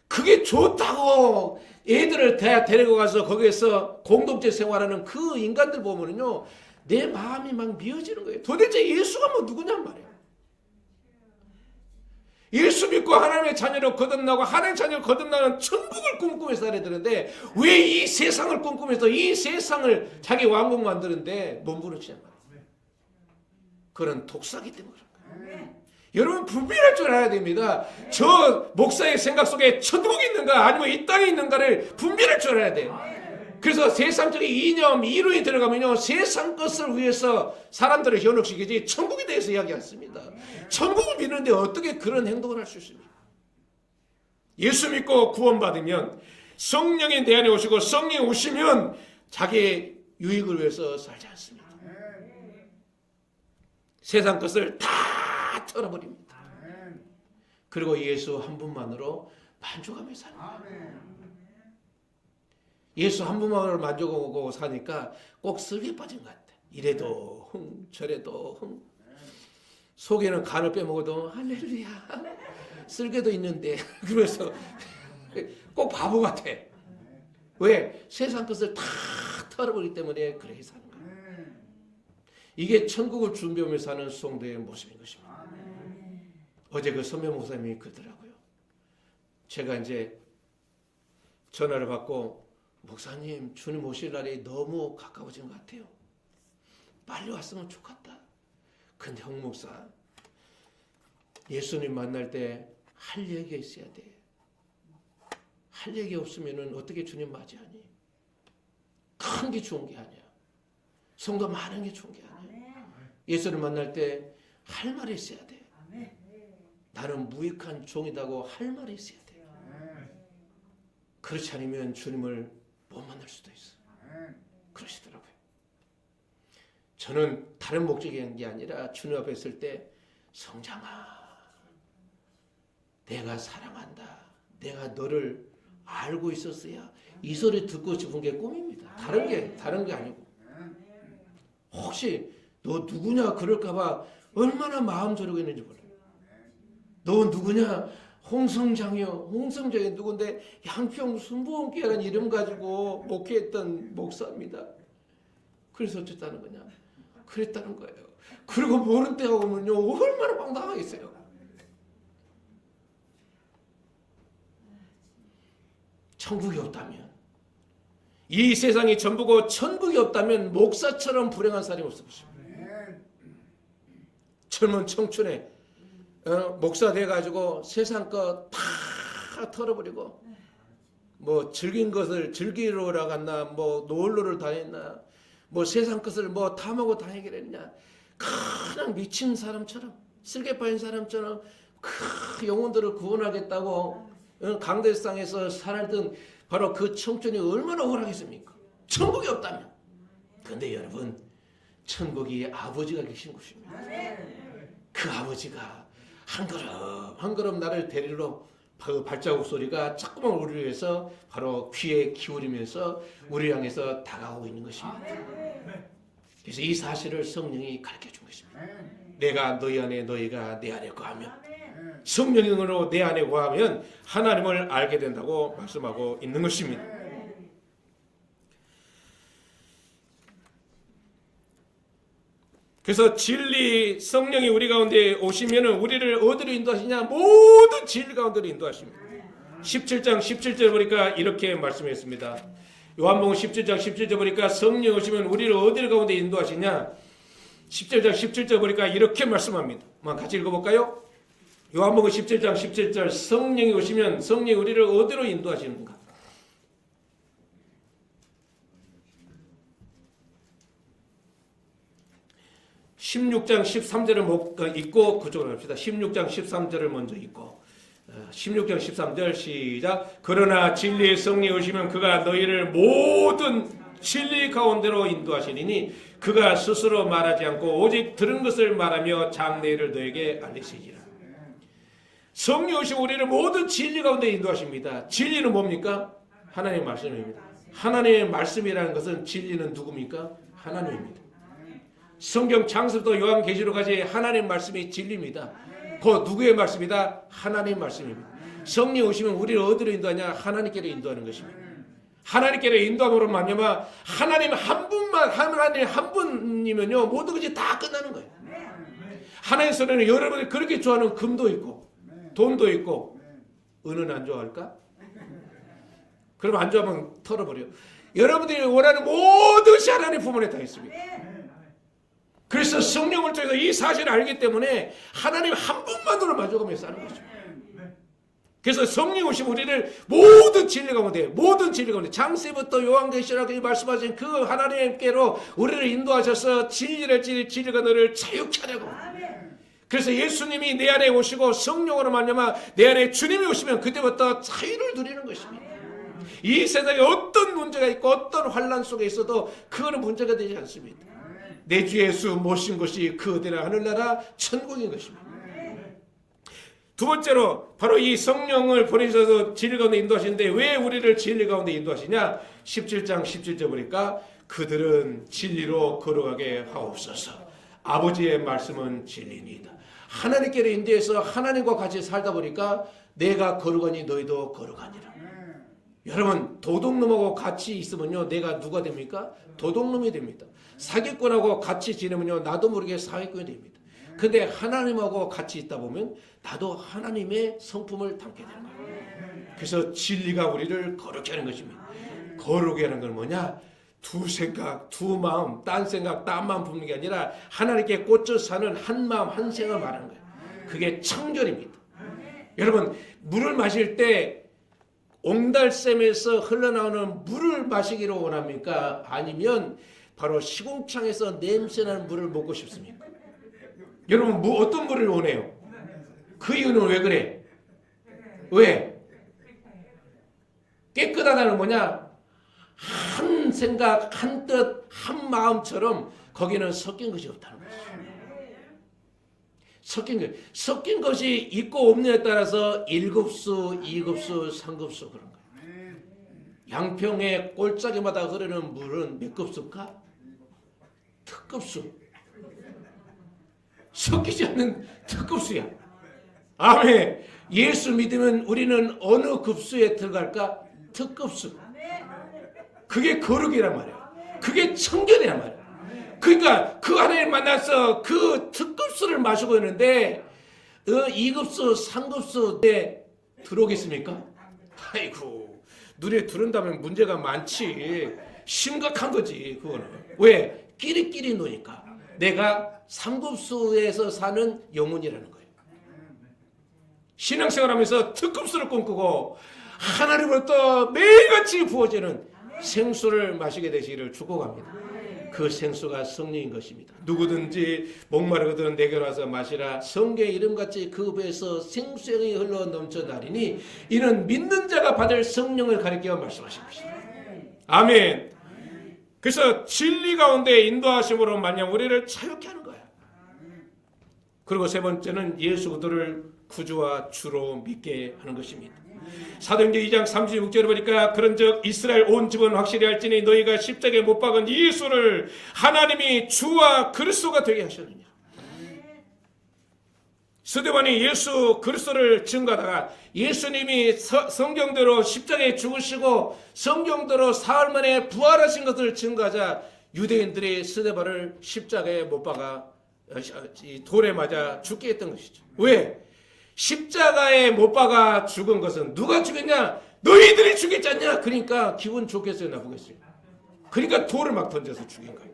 그게 좋다고 애들을 데리고 가서 거기에서 공동체 생활하는 그 인간들 보면은요, 내 마음이 막 미어지는 거예요. 도대체 예수가 뭐 누구냔 말이야. 예수 믿고 하나님의 자녀로 거듭나고 하나님의 자녀로 거듭나는 천국을 꿈꾸며 살아야 되는데, 왜 이 세상을 꿈꾸면서 이 세상을 자기 왕국 만드는데 몸부림치냔 말이야. 그런 독사기 때문에 그런 거예요. 여러분 분별할 줄 알아야 됩니다. 저 목사의 생각 속에 천국이 있는가 아니면 이 땅에 있는가를 분별할 줄 알아야 돼요. 그래서 세상적인 이념, 이론이 들어가면요, 세상 것을 위해서 사람들을 현혹시키지 천국에 대해서 이야기 않습니다. 천국을 믿는데 어떻게 그런 행동을 할 수 있습니까? 예수 믿고 구원받으면 성령이 내 안에 오시고, 성령이 오시면 자기의 유익을 위해서 살지 않습니다. 세상 것을 다 털어버립니다. 그리고 예수 한 분만으로 만족하며 삽니다. 예수 한 분만으로 만족하고 사니까 꼭 슬기에 빠진 것 같아. 이래도 흥, 저래도 흥. 속에는 간을 빼먹어도 할렐루야, 쓸개도 있는데 그러면서 꼭 바보 같아. 왜? 세상 것을 다 털어버리기 때문에 그렇게 사는 거야. 이게 천국을 준비하며 사는 성도의 모습인 것입니다. 어제 그 선배 목사님이 그러더라고요. 제가 이제 전화를 받고, 목사님, 주님 오실 날이 너무 가까워진 것 같아요. 빨리 왔으면 좋겠다. 근데 홍 목사, 예수님 만날 때 할 얘기가 있어야 돼. 할 얘기 없으면 어떻게 주님 맞이하니? 큰 게 좋은 게 아니야. 성도 많은 게 좋은 게 아니야. 예수를 만날 때 할 말이 있어야 돼. 나는 무익한 종이다고 할 말이 있어야 돼. 그렇지 않으면 주님을 못 만날 수도 있어. 그러시더라고요. 저는 다른 목적인 게 아니라 주님 앞에 있을 때, 성장아, 내가 사랑한다, 내가 너를 알고 있었어야, 이 소리 듣고 싶은 게 꿈입니다. 다른 게 아니고. 혹시 너 누구냐 그럴까봐 얼마나 마음 졸이고 있는지 몰라요. 너 누구냐? 홍성장이요. 홍성장이 누군데? 양평 순복음교회라는 이름 가지고 목회했던 목사입니다. 그래서 어쨌다는 거냐? 그랬다는 거예요. 그리고 모른 때가 오면요, 얼마나 황당하겠어요. 천국이 없다면, 이 세상이 전부고 천국이 없다면 목사처럼 불행한 사람이 없을 것입니다. 젊은 청춘에 목사 돼가지고 세상 거 다 털어버리고, 뭐 즐긴 것을 즐기러 갔나, 뭐 놀러를 다녔나, 뭐 세상 것을 뭐 탐하고 다니게 했냐, 그냥 미친 사람처럼, 쓸개 빠진 사람처럼 그 영혼들을 구원하겠다고 강대상에서 살던 바로 그 청춘이 얼마나 억울하겠습니까? 천국이 없다면. 그런데 여러분, 천국이 아버지가 계신 곳입니다. 그 아버지가 한 걸음 한 걸음 나를 데리러 그 발자국 소리가 자꾸만 우리를 위해서 바로 귀에 기울이면서 우리를 향해서 다가오고 있는 것입니다. 그래서 이 사실을 성령이 가르쳐 준 것입니다. 내가 너희 안에 너희가 내 안에 거하면, 성령으로 내 안에 거하면 하나님을 알게 된다고 말씀하고 있는 것입니다. 그래서 진리 성령이 우리 가운데 오시면 우리를 어디로 인도하시냐? 모든 진리 가운데로 인도하십니다. 17장 17절 보니까 이렇게 말씀했습니다. 요한복음 17장 17절 보니까 성령 오시면 우리를 어디로 가운데 인도하시냐? 17장 17절 보니까 이렇게 말씀합니다. 한번 같이 읽어볼까요? 요한복음 17장 17절 성령이 오시면 성령이 우리를 어디로 인도하시는가? 16장 13절을 읽고 그쪽으로 갑시다. 16장 13절을 먼저 읽고 16장 13절 시작. 그러나 진리의 성령이 오시면 그가 너희를 모든 진리 가운데로 인도하시리니 그가 스스로 말하지 않고 오직 들은 것을 말하며 장래를 너에게 알리시리라. 성령이 오시면 우리를 모든 진리 가운데 인도하십니다. 진리는 뭡니까? 하나님의 말씀입니다. 하나님의 말씀이라는 것은 진리는 누굽니까? 하나님입니다. 성경 창세부터 요한계시록까지 하나님의 말씀이 진리입니다. 그 누구의 말씀이다? 하나님의 말씀입니다. 성령 오시면 우리를 어디로 인도하냐? 하나님께로 인도하는 것입니다. 하나님께로 인도함으로 말미암아 하나님 한 분만, 하나님 한 분이면요 모든 것이 다 끝나는 거예요. 하나님 손에는 여러분이 그렇게 좋아하는 금도 있고 돈도 있고 은은 안 좋아할까? 그럼 안 좋아하면 털어버려. 여러분들이 원하는 모든 것이 하나님 품 안에 다 있습니다. 그래서 성령을 통해서 이 사실을 알기 때문에 하나님 한 분만으로 만족하며 사는 것입니다. 그래서 성령 오시면 우리를 모든 진리 가운데 창세부터 요한계시록까지 말씀하신 그 하나님께로 우리를 인도하셔서 진리가 너를 자유케 하려고. 그래서 예수님이 내 안에 오시고 성령으로 말미암아 내 안에 주님이 오시면 그때부터 자유를 누리는 것입니다. 이 세상에 어떤 문제가 있고 어떤 환난 속에 있어도 그거는 문제가 되지 않습니다. 내 주 예수 모신 것이 그대로 하늘나라 천국인 것입니다. 두 번째로 바로 이 성령을 보내셔서 진리 가운데 인도하시는데 왜 우리를 진리 가운데 인도하시냐? 17장 17절 보니까 그들은 진리로 걸어가게 하옵소서. 아버지의 말씀은 진리니이다. 하나님께로 인도해서 하나님과 같이 살다 보니까 내가 거룩하니 너희도 거룩하니라. 여러분 도둑놈하고 같이 있으면요 내가 누가 됩니까? 도둑놈이 됩니다. 사기꾼하고 같이 지내면요 나도 모르게 사기꾼이 됩니다. 근데 하나님하고 같이 있다 보면 나도 하나님의 성품을 담게 되는 거예요. 그래서 진리가 우리를 거룩게 하는 것입니다. 거룩게 하는 건 뭐냐? 두 생각, 두 마음, 딴 생각, 딴 마음 품는 게 아니라 하나님께 꽂혀 사는 한 마음, 한 생각을 말하는 거예요. 그게 청결입니다. 여러분 물을 마실 때 옹달샘에서 흘러나오는 물을 마시기를 원합니까? 아니면 바로 시궁창에서 냄새나는 물을 먹고 싶습니까? 여러분 어떤 물을 원해요? 그 이유는 왜 그래? 왜? 깨끗하다는 뭐냐? 한 생각, 한 뜻, 한 마음처럼 거기는 섞인 것이 없다는 거죠. 섞인 것이 있고 없느냐에 따라서 1급수, 2급수, 3급수 그런 거예요. 양평의 골짜기마다 흐르는 물은 몇 급수일까? 특급수. 섞이지 않는 특급수야. 아멘. 예수 믿으면 우리는 어느 급수에 들어갈까? 특급수. 그게 거룩이란 말이야. 그게 청결이란 말이야. 그러니까 그 하나님 만나서 그 특급수를 마시고 있는데 2급수, 3급수에 들어오겠습니까? 아이고 눈에 들은다면 문제가 많지. 심각한 거지 그거는. 왜? 끼리끼리 노니까. 내가 3급수에서 사는 영혼이라는 거예요. 신앙생활하면서 특급수를 꿈꾸고 하나님으로부터 매일같이 부어지는 생수를 마시게 되시기를 축복합니다. 그 생수가 성령인 것입니다. 누구든지 목마르거든 내게로 와서 마시라. 성경의 이름같이 그 배에서 생수의 흘러 넘쳐나리니 이는 믿는 자가 받을 성령을 가리켜 말씀하신 것입니다. 아멘. 그래서 진리 가운데 인도하심으로 마냥 우리를 자유케 하는 거야. 그리고 세 번째는 예수 그리스도를 구주와 주로 믿게 하는 것입니다. 사도행전 2장 36절에 보니까 그런즉 이스라엘 온 집은 확실히 할지니 너희가 십자가에 못 박은 예수를 하나님이 주와 그리스도가 되게 하셨느니라. 스데반이 예수 그리스도를 증거하다가 예수님이 성경대로 십자가에 죽으시고 성경대로 사흘 만에 부활하신 것을 증거하자 유대인들이 스데반을 십자가에 못 박아 돌에 맞아 죽게 했던 것이죠. 왜? 십자가에 못 박아 죽은 것은 누가 죽였냐? 너희들이 죽였지 않냐? 그러니까 기분 좋겠어요, 나쁘겠어요? 그러니까 돌을 막 던져서 죽인 거예요.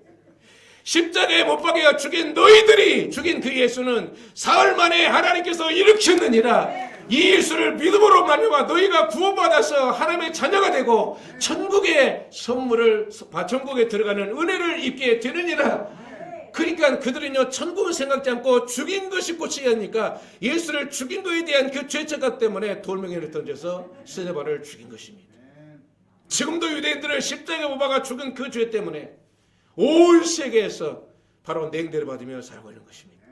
십자가에 못 박여 죽인 너희들이 죽인 그 예수는 사흘 만에 하나님께서 일으켰느니라. 이 예수를 믿음으로 말미암아 너희가 구원받아서 하나님의 자녀가 되고 천국의 선물을 천국에 들어가는 은혜를 입게 되느니라. 그러니까 그들은요 천국은 생각지 않고 죽인 것이 꽃이니까 예수를 죽인 것에 대한 그 죄책감 때문에 돌멩이를 던져서 스데반을 죽인 것입니다. 지금도 유대인들은 십자가에 못 박아 죽은 그 죄 때문에 온 세계에서 바로 냉대를 받으며 살고 있는 것입니다.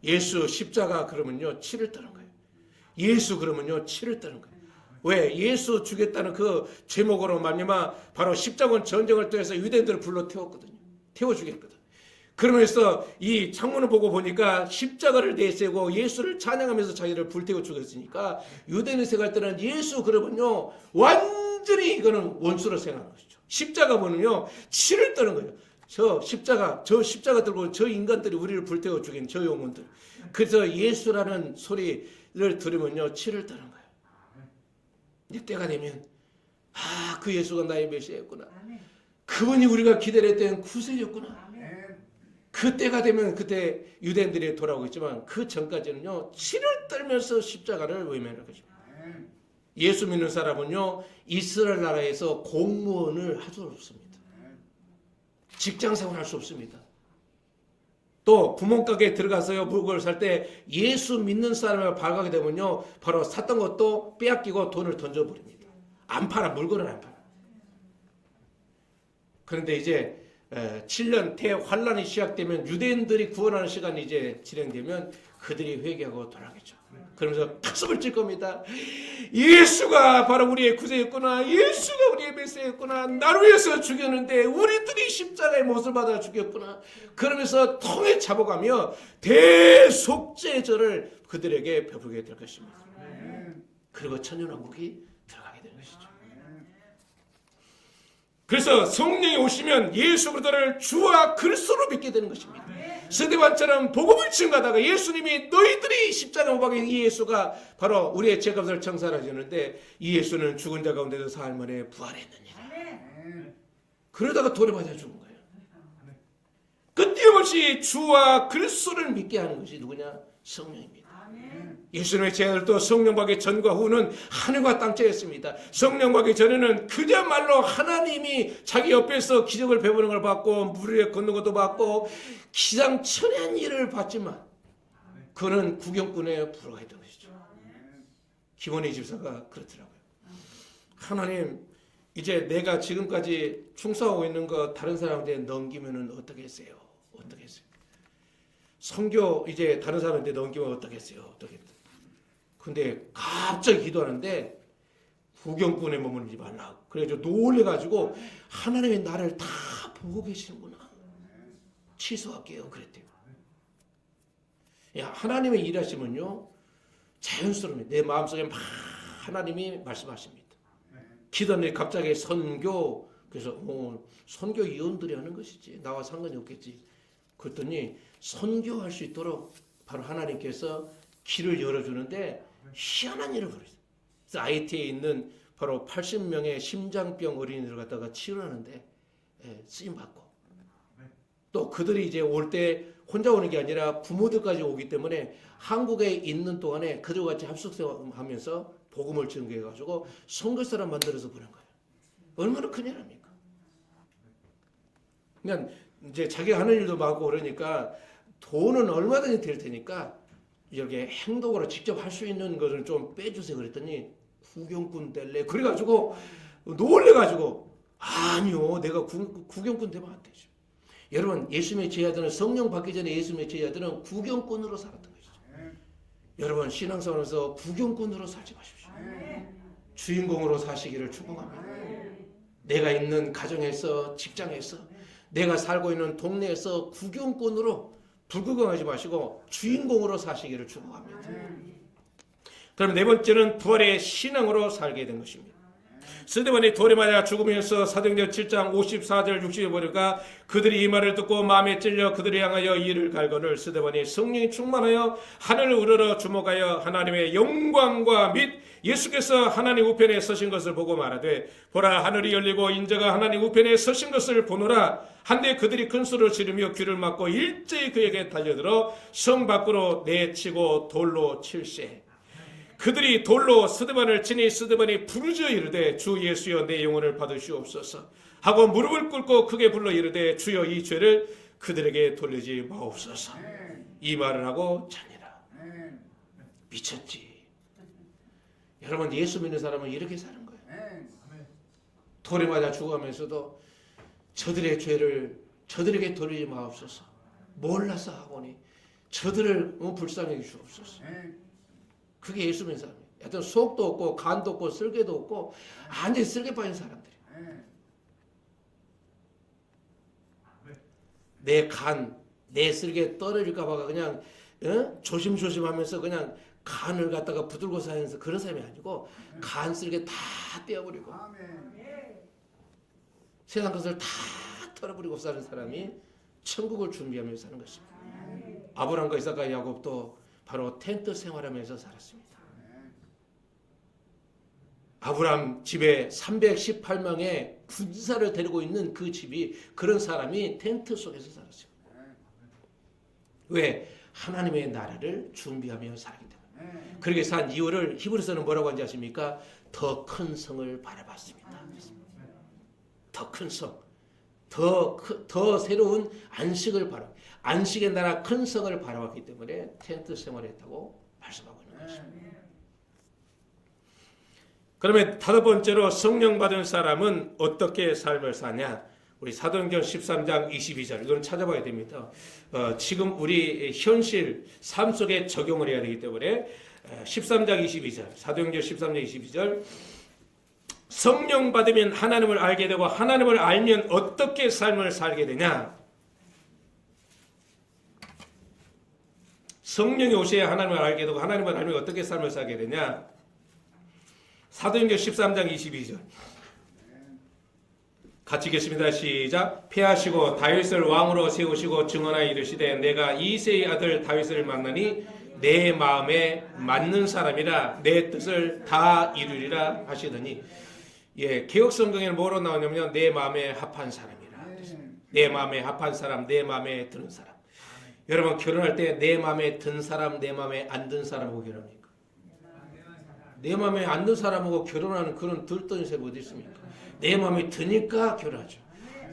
예수 십자가 그러면요 치를 떠는 거예요. 예수 그러면요 치를 떠는 거예요. 왜? 예수 죽였다는 그 제목으로 말미암아 바로 십자군 전쟁을 통해서 유대인들을 불러 태웠거든요. 태워 죽였거든. 그러면서 이 창문을 보고 보니까 십자가를 내세우고 예수를 찬양하면서 자기를 불태워 죽였으니까 유대인이 생각할 때는 예수 그러면요 완전히 이거는 원수로 생각하는 것이죠. 십자가 보면요 치를 떠는 거예요. 저 십자가 들고 저 인간들이 우리를 불태워 죽인 저 영혼들. 그래서 예수라는 소리를 들으면요 치를 떠는 거예요. 이제 때가 되면 그 예수가 나의 메시아였구나. 그분이 우리가 기다렸던 구세였구나. 그때가 되면 그때 유대인들이 돌아오겠지만 그 전까지는요 치를 떨면서 십자가를 외면하는 것입니다. 예수 믿는 사람은요 이스라엘 나라에서 공무원을 할 수 없습니다. 직장생활 할 수 없습니다. 또 구멍가게에 들어가서요 물건을 살 때 예수 믿는 사람을 발각하게 되면요 바로 샀던 것도 빼앗기고 돈을 던져버립니다. 안 팔아. 물건을 안 팔아. 그런데 이제 7년 대환란이 시작되면 유대인들이 구원하는 시간이 이제 진행되면 그들이 회개하고 돌아가겠죠. 그러면서 가슴을 찔 겁니다. 예수가 바로 우리의 구세였구나. 예수가 우리의 메시아였구나. 나를 위해서 죽였는데 우리들이 십자가의 못을 받아 죽였구나. 그러면서 통에 잡아가며 대속죄절을 그들에게 베풀게 될 것입니다. 그리고 천년왕국이 들어가게 되는 것이죠. 그래서 성령이 오시면 예수 그리스도를 주와 그리스도로 믿게 되는 것입니다. 스데반처럼 복음을 증거하다가 예수님이 너희들이 십자가에 못 박인 이 예수가 바로 우리의 죄값을 청산해 주는데 이 예수는 죽은 자 가운데서 사흘 만에 부활했느니라. 그러다가 돌에 맞아 죽은 거예요. 끊임없이 주와 그리스도를 믿게 하는 것이 누구냐? 성령입니다. 예수님의 제자들도 성령 받기 전과 후는 하늘과 땅차였습니다. 성령 받기 전에는 그야말로 하나님이 자기 옆에서 기적을 베푸는 걸 받고 물 위에 걷는 것도 받고 기상천외한 일을 받지만 그는 구경꾼에 불과했던 것이죠. 김원희 집사가 그렇더라고요. 하나님 이제 내가 지금까지 충성하고 있는 거 다른 사람한테 넘기면 어떻게 했어요? 어떻게 했어요? 선교 이제 다른 사람한테 넘기면 어떻게 했어요? 어떻게 했어요? 근데 갑자기 기도하는데 구경꾼에 머무르지 말라. 그래서 놀래가지고 하나님의 나를 다 보고 계시는구나. 취소할게요. 그랬대요. 하나님의 일하시면요 자연스럽게 내 마음속에 막 하나님이 말씀하십니다. 기도하는데 갑자기 선교 그래서 선교 위원들이 하는 것이지 나와 상관이 없겠지. 그랬더니 선교할 수 있도록 바로 하나님께서 길을 열어주는데 희한한 일을 벌였어요. 그래서 IT에 있는 바로 80명의 심장병 어린이들 갖다가 치료하는데 쓰임받고 또 그들이 이제 올 때 혼자 오는 게 아니라 부모들까지 오기 때문에 한국에 있는 동안에 그들과 같이 합숙하면서 복음을 전개해가지고 선교사람 만들어서 보낸 거예요. 얼마나 큰일 합니까? 그러니까 이제 자기가 하는 일도 많고 그러니까 돈은 얼마든지 될 테니까 이렇게 행동으로 직접 할 수 있는 것을 좀 빼주세요 그랬더니 구경꾼 뗄래 그래가지고 놀래가지고 아니요 내가 구경꾼 되면 안 되죠. 여러분 예수님의 제자들은 성령 받기 전에 예수님의 제자들은 구경꾼으로 살았던 것이죠. 여러분 신앙생활에서 구경꾼으로 살지 마십시오. 주인공으로 사시기를 축복합니다. 내가 있는 가정에서 직장에서 내가 살고 있는 동네에서 구경꾼으로 불구경하지 마시고 주인공으로 사시기를 축복합니다. 그럼 네 번째는 부활의 신앙으로 살게 된 것입니다. 스데반이 돌에 맞아 죽으면서 사도행전 7장 54절 60절 보니까 그들이 이 말을 듣고 마음에 찔려 그들을 향하여 이를 갈거늘 스데반이 성령이 충만하여 하늘을 우러러 주목하여 하나님의 영광과 및 예수께서 하나님 우편에 서신 것을 보고 말하되 보라 하늘이 열리고 인자가 하나님 우편에 서신 것을 보노라. 한데 그들이 큰 소리를 지르며 귀를 막고 일제히 그에게 달려들어 성 밖으로 내치고 돌로 칠세. 그들이 돌로 스데반을 치니 스데반이 부르짖어 이르되 주 예수여 내 영혼을 받으시옵소서 하고 무릎을 꿇고 크게 불러 이르되 주여 이 죄를 그들에게 돌리지 마옵소서. 이 말을 하고 자니라. 미쳤지. 여러분 예수 믿는 사람은 이렇게 사는 거예요. 돌에 맞아 죽어가면서도 저들의 죄를 저들에게 돌리지 마옵소서. 몰라서 하거니 저들을 불쌍히 주옵소서. 그게 예수 믿는 사람이에요. 하여튼 속도 없고 간도 없고 쓸개도 없고 완전히 쓸개 빠진 사람들이에요. 내 간, 내 쓸개 떨어질까 봐 그냥 조심조심하면서 그냥 간을 갖다가 부들고 사면서 그런 사람이 아니고 간 쓸개 다 떼어버리고 세상 것을 다 털어버리고 사는 사람이 천국을 준비하며 사는 것입니다. 아브라함과 이삭과 야곱도 바로 텐트 생활하면서 살았습니다. 아브라함 집에 318명의 군사를 데리고 있는 그 집이 그런 사람이 텐트 속에서 살았습니다. 왜? 하나님의 나라를 준비하며 살기 때문에. 그렇게 산 이유를 히브리서는 뭐라고 하는지 아십니까? 더 큰 성을 바라봤습니다. 더 큰 성, 더 새로운 안식을 안식의 나라 큰 성을 바라봤기 때문에 텐트 생활했다고 말씀하고 있는 것입니다. 그러면 다섯 번째로 성령 받은 사람은 어떻게 삶을 사냐? 우리 사도행전 13장 22절 이거는 찾아봐야 됩니다. 지금 우리 현실 삶 속에 적용을 해야 되기 때문에 13장 22절 사도행전 13장 22절 성령 받으면 하나님을 알게 되고 하나님을 알면 어떻게 삶을 살게 되냐? 성령이 오셔야 하나님을 알게 되고 하나님을 알면 어떻게 삶을 살게 되냐? 사도행전 13장 22절 같이 읽겠습니다. 시작. 패하시고 다윗을 왕으로 세우시고 증언하여 이르시되 내가 이새의 아들 다윗을 만나니 내 마음에 맞는 사람이라 내 뜻을 다 이루리라 하시더니 개혁 성경에는 뭐로 나오냐면 내 마음에 합한 사람이라. 내 마음에 합한 사람, 내 마음에 드는 사람. 여러분 결혼할 때 내 마음에 든 사람, 내 마음에 안 든 사람하고 결혼합니까? 내 마음에 안 든 사람하고 결혼하는 그런 들떠는 셈이 어디 있습니까? 내 마음에 드니까 결혼하죠.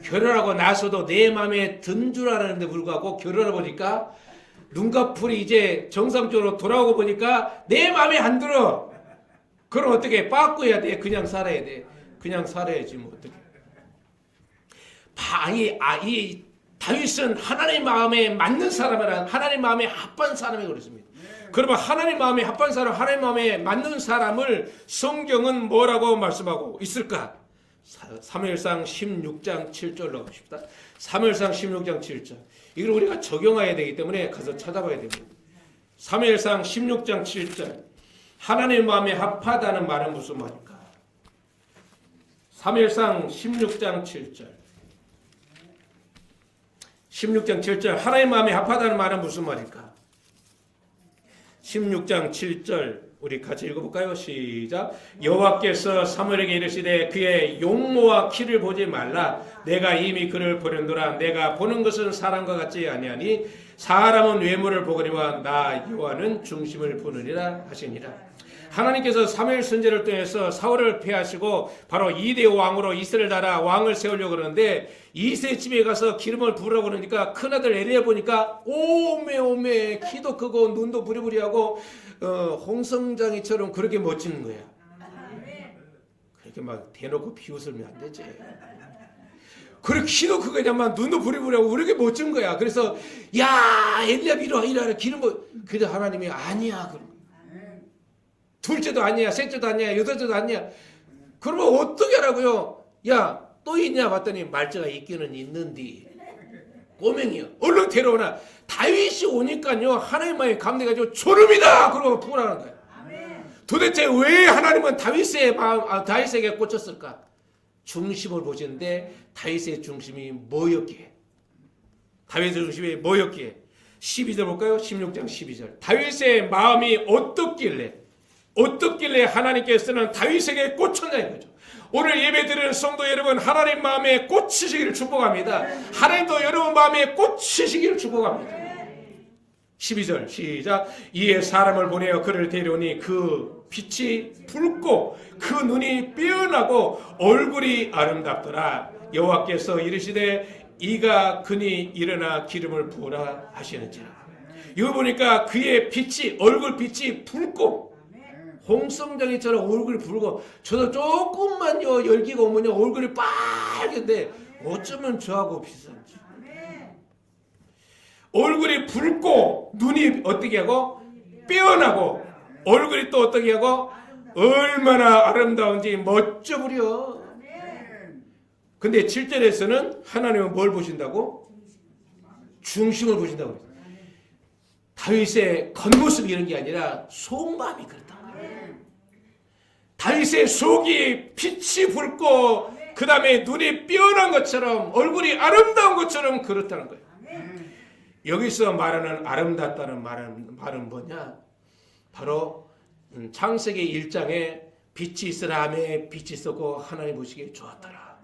결혼하고 나서도 내 마음에 든 줄 알았는데 불구하고 결혼해 보니까 눈꺼풀이 이제 정상적으로 돌아오고 보니까 내 마음에 안 들어. 그럼 어떻게 바꿔야 돼? 그냥 살아야 돼. 그냥 살아야지 뭐 어떻게. 이 다윗은 하나님 마음에 맞는 사람이라 하나님 마음에 합한 사람이 그렇습니다. 그러면 하나님 마음에 합한 사람, 하나님 마음에 맞는 사람을 성경은 뭐라고 말씀하고 있을까? 사무엘상 16장 7절로 가봅시다. 사무엘상 16장 7절. 이걸 우리가 적용해야 되기 때문에 가서 찾아봐야 됩니다. 사무엘상 16장 7절. 하나님 마음에 합하다는 말은 무슨 말일까? 사무엘상 16장 7절. 16장 7절. 하나님 마음에 합하다는 말은 무슨 말일까? 16장 7절 우리 같이 읽어볼까요? 시작. 여호와께서 사무엘에게 이르시되 그의 용모와 키를 보지 말라. 내가 이미 그를 보려노라. 내가 보는 것은 사람과 같지 아니하니 사람은 외모를 보거니와 나 여호와는 중심을 보느니라 하시니라. 하나님께서 사무엘 선지자를 통해서 사울을 패하시고 바로 이대 왕으로 이스라엘 나라 왕을 세우려고 그러는데 이세 집에 가서 기름을 부으라고 그러니까 큰아들 엘리야 보니까 오메 키도 크고 눈도 부리부리하고 홍성장이처럼 그렇게 멋지는 거야. 그렇게 막 대놓고 비웃으면 안 되지. 그렇게 키도 크겠냐만 눈도 부리부리하고 왜 이렇게 멋진 거야. 그래서 야 엘리야 이리 와 이리 와 기름 뭐 그래 하나님이 아니야. 그럼 둘째도 아니야, 셋째도 아니야, 여덟째도 아니야. 그러면 어떻게 하라고요? 야 또 있냐 봤더니 말자가 있기는 있는디 꼬맹이요. 얼른 데려오나. 다윗이 오니까요 하나님 마음에 감동해가지고 졸음이다 그러고 부활하는 거예요. 도대체 왜 하나님은 다윗에게 꽂혔을까? 중심을 보시는데 다윗의 중심이 뭐였기에? 다윗의 중심이 뭐였기에? 12절 볼까요? 16장 12절. 다윗의 마음이 어떻길래 하나님께서는 다윗에게 꽂혔냐 이거죠. 오늘 예배드리는 성도 여러분, 하나님 마음에 꽂히시기를 축복합니다. 하나님도 여러분 마음에 꽂히시기를 축복합니다. 12절 시작. 이에 사람을 보내어 그를 데려오니 그 빛이 붉고 그 눈이 삐어나고 얼굴이 아름답더라. 여호와께서 이르시되 이가 그니 일어나 기름을 부으라 하시는지라. 이거 보니까 그의 빛이 얼굴 빛이 붉고 홍성장이처럼 얼굴이 붉고 저도 조금만요 열기가 오면요 얼굴이 빨개인데 어쩌면 저하고 비슷한지. 얼굴이 붉고 눈이 어떻게 하고 삐어나고 얼굴이 또 어떻게 하고 얼마나 아름다운지 멋져 부려. 근데 7절에서는 하나님은 뭘 보신다고? 중심을 보신다고. 다윗의 겉모습이 이런 게 아니라 속마음이 그렇다. 다윗의 속이 빛이 붉고 그 다음에 눈이 삐어난 것처럼 얼굴이 아름다운 것처럼 그렇다는 거예요. 여기서 말하는 아름답다는 말은 뭐냐? 바로 창세기 1장에 빛이 있으라 하매 빛이 있었고 하나님 보시기에 좋았더라.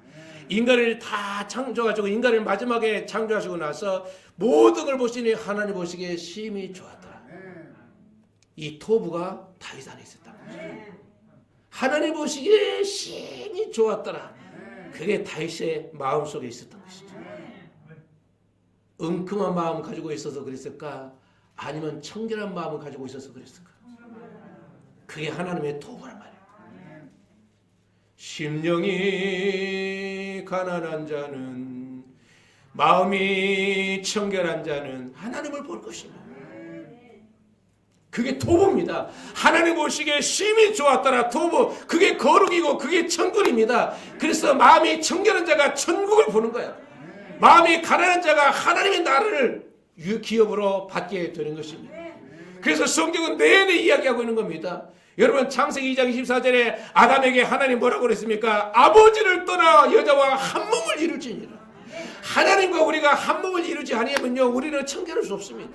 인간을 다 창조하시고 인간을 마지막에 창조하시고 나서 모든 걸 보시니 하나님 보시기에 심히 좋았더라. 이 토부가 다윗 안에 있었다. 하나님 보시기에 심히 좋았더라. 그게 다윗의 마음속에 있었던 것이죠. 은큼한 마음 가지고 있어서 그랬을까? 아니면 청결한 마음을 가지고 있어서 그랬을까? 그게 하나님의 토부란 말이에요. 심령이 가난한 자는 마음이 청결한 자는 하나님을 볼 것이다. 그게 토부입니다. 하나님 보시기에 심히 좋았더라. 토부. 그게 거룩이고 그게 천국입니다. 그래서 마음이 청결한 자가 천국을 보는 거야. 마음이 가난한 자가 하나님의 나라를 기업으로 받게 되는 것입니다. 그래서 성경은 내내 이야기하고 있는 겁니다. 여러분 창세기 2장 24절에 아담에게 하나님 뭐라고 그랬습니까? 아버지를 떠나 여자와 한 몸을 이룰지니라. 하나님과 우리가 한 몸을 이루지 아니하면요 우리는 청결할 수 없습니다.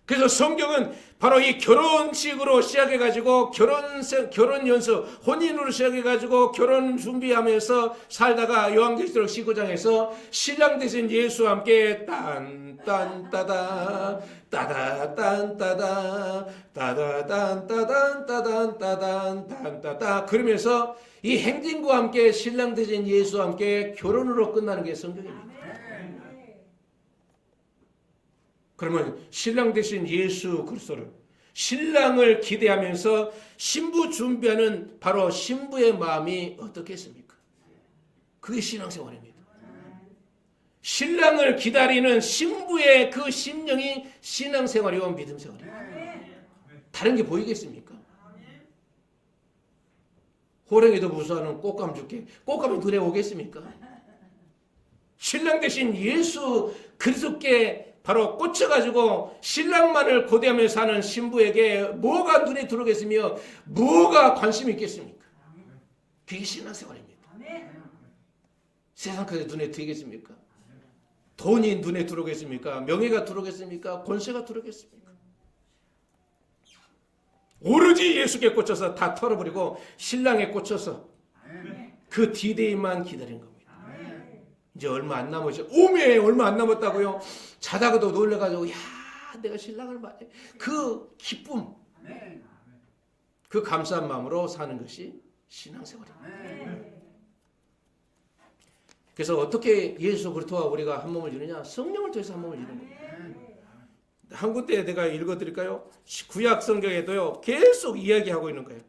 그래서 성경은 바로 이 결혼식으로 시작해가지고 결혼 연습, 혼인으로 시작해가지고 결혼 준비하면서 살다가 요한계시록 19장에서 신랑 되신 예수와 함께 딴딴따다 따다딴따다 따다딴따단따단따단따단따다 그러면서 이 행진과 함께 신랑 되신 예수와 함께 결혼으로 끝나는 게 성경입니다. 그러면 신랑 되신 예수 그리스도를 신랑을 기대하면서 신부 준비하는 바로 신부의 마음이 어떻겠습니까? 그게 신앙생활입니다. 신랑을 기다리는 신부의 그 심령이 신앙생활이고 믿음생활입니다. 다른 게 보이겠습니까? 호랑이도 무서워하는 꽃감 줄게. 꽃감이 눈에 오겠습니까? 신랑 되신 예수 그리스도께 바로 꽂혀가지고 신랑만을 고대하며 사는 신부에게 뭐가 눈에 들어오겠으며 뭐가 관심이 있겠습니까? 그게 신앙생활입니다. 세상 것이 눈에 들겠습니까? 돈이 눈에 들어오겠습니까? 명예가 들어오겠습니까? 권세가 들어오겠습니까? 오로지 예수께 꽂혀서 다 털어버리고 신랑에 꽂혀서 그 디데이만 기다린 겁니다. 이제 얼마 안 남았죠. 오메 얼마 안 남았다고요. 자다가도 놀래가지고 야 내가 신랑을 만나 그 기쁨 그 감사한 마음으로 사는 것이 신앙생활입니다. 그래서 어떻게 예수 그리스도와 우리가 한 몸을 이루냐? 성령을 통해서 한 몸을 이루는 겁니다. 한 군데 내가 읽어드릴까요? 구약 성경에도요 계속 이야기하고 있는 거예요.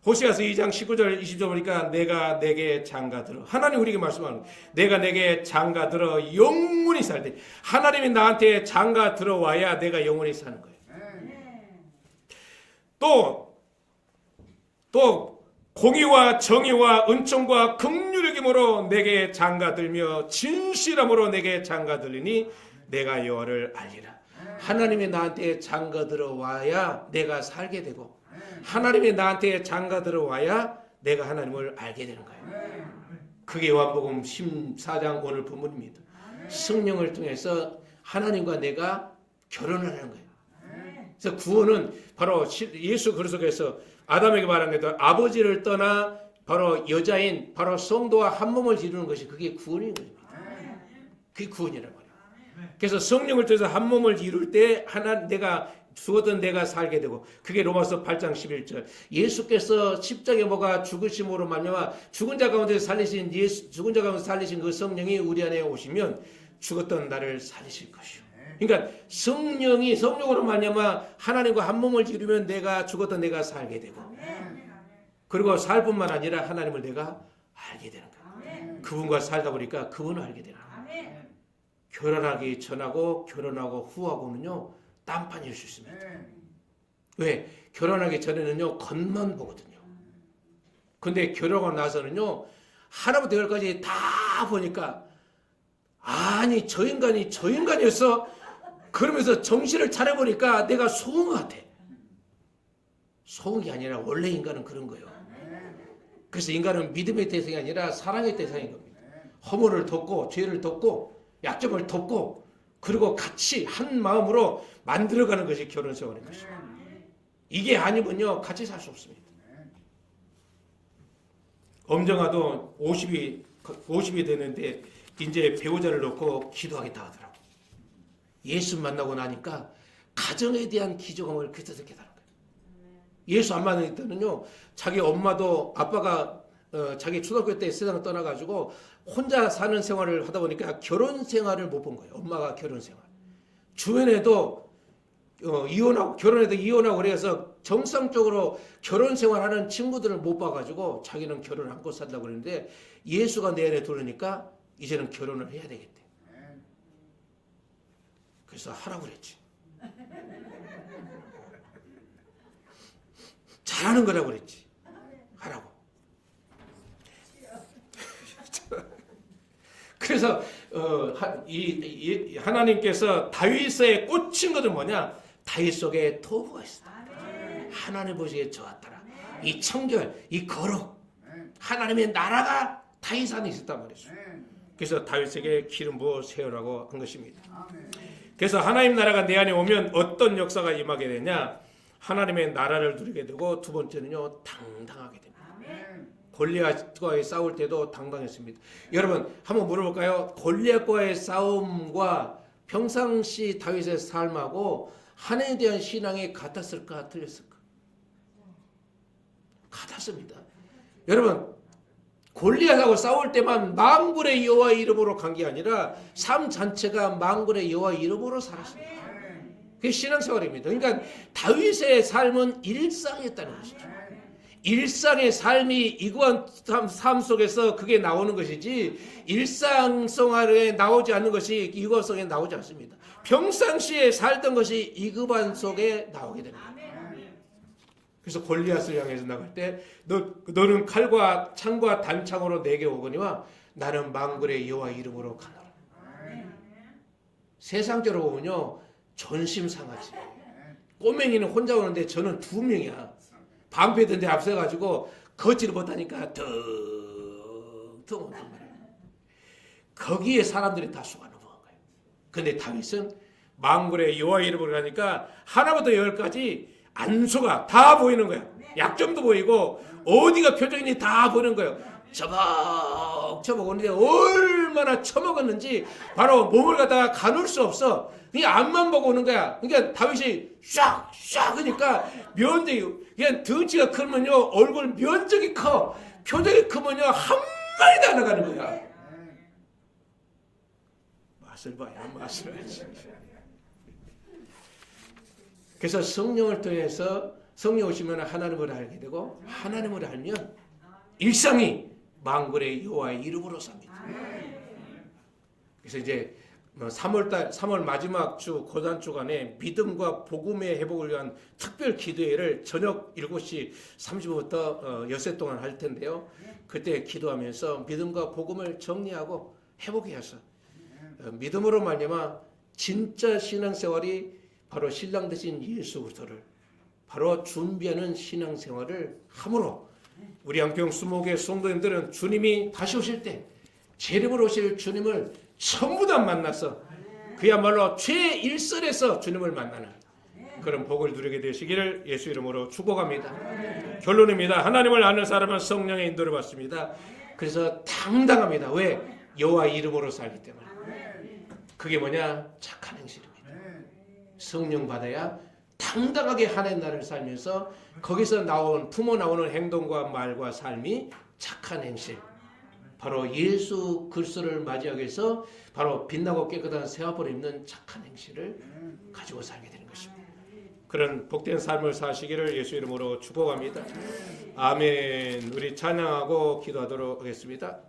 호세아서 2장 19절 20절 보니까 내가 내게 장가들어, 하나님 우리에게 말씀하는 거예요. 내가 내게 장가들어 영원히 살 때, 하나님이 나한테 장가 들어와야 내가 영원히 사는 거예요. 또 공의와 정의와 은총과 긍휼의 힘으로 내게 장가들며 진실함으로 내게 장가들리니 내가 여호와를 알리라. 하나님이 나한테 장가 들어와야 내가 살게 되고, 하나님이 나한테 장가 들어와야 내가 하나님을 알게 되는 거예요. 그게 요한복음 14장 오늘 본문입니다. 성령을 통해서 하나님과 내가 결혼을 하는 거예요. 그래서 구원은 바로 예수 그리스도께서 아담에게 말한 것도 아버지를 떠나 바로 여자인 바로 성도와 한 몸을 이루는 것이 그게 구원인 겁니다. 그게 구원이란 말이에요. 그래서 성령을 통해서 한 몸을 이룰 때 내가 죽었던 내가 살게 되고, 그게 로마서 8장 11절. 예수께서 십자가에 뭐가 죽으심으로 말미암아 죽은 자 가운데 살리신 죽은 자 가운데 살리신 그 성령이 우리 안에 오시면 죽었던 나를 살리실 것이요. 그러니까 성령으로 말미암아 하나님과 한 몸을 이루면 내가 죽었던 내가 살게 되고, 그리고 살 뿐만 아니라 하나님을 내가 알게 되는 거예요. 그분과 살다 보니까 그분을 알게 되는 거예요. 결혼하기 전하고 결혼하고 후하고는요 딴판일 수 있습니다. 왜? 결혼하기 전에는요 겉만 보거든요. 근데 결혼하고 나서는요 하나부터 열까지 다 보니까, 아니 저 인간이었어? 그러면서 정신을 차려보니까 내가 속은 것 같아. 속은 게 아니라 원래 인간은 그런 거예요. 그래서 인간은 믿음의 대상이 아니라 사랑의 대상인 겁니다. 허물을 덮고 죄를 덮고 약점을 덮고, 그리고 같이 한 마음으로 만들어가는 것이 결혼 생활인 것입니다. 이게 아니면요 같이 살 수 없습니다. 엄정아도 50이 되는데 이제 배우자를 놓고 기도하겠다 하더라고. 예수 만나고 나니까 가정에 대한 기저감을 그때서 깨달은 거예요. 예수 안 만날 때는요 자기 엄마도 아빠가 자기 초등학교 때 세상을 떠나가지고 혼자 사는 생활을 하다 보니까 결혼 생활을 못 본 거예요. 엄마가 결혼 생활. 주변에도 결혼해도 이혼하고 그래서 정상적으로 결혼 생활하는 친구들을 못 봐가지고 자기는 결혼을 안고 산다고 그러는데, 예수가 내 안에 들어오니까 이제는 결혼을 해야 되겠대. 그래서 하라고 그랬지. 잘하는 거라고 그랬지. 하라고. 그래서 하나님께서 다윗에 꽂힌 것은 뭐냐? 다윗 속에 토부가 있어. 하나님 보시기에 좋았더라. 이 청결, 이 거룩, 하나님의 나라가 다윗 안에 있었단 말이죠. 그래서 다윗에게 기름 부어 세우라고 한 것입니다. 그래서 하나님 나라가 내 안에 오면 어떤 역사가 임하게 되냐? 하나님의 나라를 누리게 되고, 두 번째는요 당당하게 됩니다. 골리앗과의 싸울 때도 당당했습니다. 여러분 한번 물어볼까요? 골리앗과의 싸움과 평상시 다윗의 삶하고 하나님에 대한 신앙이 같았을까 틀렸을까? 같았습니다. 여러분 골리앗하고 싸울 때만 만군의 여호와 이름으로 간 게 아니라 삶 자체가 만군의 여호와 이름으로 살았습니다. 그게 신앙생활입니다. 그러니까 다윗의 삶은 일상이었다는 것이죠. 일상의 삶이 이구한 삶 속에서 그게 나오는 것이지, 일상생활에 나오지 않는 것이 이구한 속에 나오지 않습니다. 평상시에 살던 것이 이구한 속에 나오게 됩니다. 그래서 골리앗을 향해서 나갈 때 너는 칼과 창과 단창으로 내게 오거니와 나는 만군의 여호와 이름으로 가노라. 세상적으로 보면요 전심 상하지. 꼬맹이는 혼자 오는데 저는 2명이야. 방패든데 앞서가지고 걷지를 못하니까 텅텅 온단 말이에요. 거기에 사람들이 다 속아 넘어간 거예요. 근데 다윗은 만군의 여호와 이름으로 가니까 하나부터 10까지 안 속아. 다 보이는 거야. 약점도 보이고 어디가 표정인지 다 보이는 거예요. 처먹 오는데 얼마나 처먹었는지 바로 몸을 갖다가 가눌 수 없어. 그냥 앞만 보고 오는 거야. 그러니까 다윗이 샥 하니까 면적이, 그냥 덩치가 크면요 얼굴 면적이 커. 표정이 크면요 한 마리도 안 나가는 거야. 맛을 봐야 맛을 알지. 그래서 성령을 통해서 성령 오시면 하나님을 알게 되고 하나님을 알면 일상이 만군의 여호와의 이름으로 삽니다. 그래서 이제 3월 마지막 주 고단 주간에 믿음과 복음의 회복을 위한 특별 기도회를 저녁 7시 30분부터 엿새 동안 할 텐데요. 그때 기도하면서 믿음과 복음을 정리하고 회복해서 믿음으로 말미암아 진짜 신앙생활이 바로 신랑 되신 예수 그리스도를 바로 준비하는 신앙생활을 함으로 우리 안경 수목의 성도님들은 주님이 다시 오실 때 제 이름으로 오실 주님을 전부 다 만나서 그야말로 최일선에서 주님을 만나는 그런 복을 누리게 되시기를 예수 이름으로 축복합니다. 결론입니다. 하나님을 아는 사람은 성령의 인도를 받습니다. 그래서 당당합니다. 왜? 여호와 이름으로 살기 때문에. 그게 뭐냐? 착한 행실입니다. 성령 받아야 당당하게 한 해 날을 살면서 거기서 품어 나오는 행동과 말과 삶이 착한 행실. 바로 예수 그리스도를 맞이하기 위해서 바로 빛나고 깨끗한 새 화보를 입는 착한 행실을 가지고 살게 되는 것입니다. 그런 복된 삶을 사시기를 예수 이름으로 축복합니다. 아멘. 우리 찬양하고 기도하도록 하겠습니다.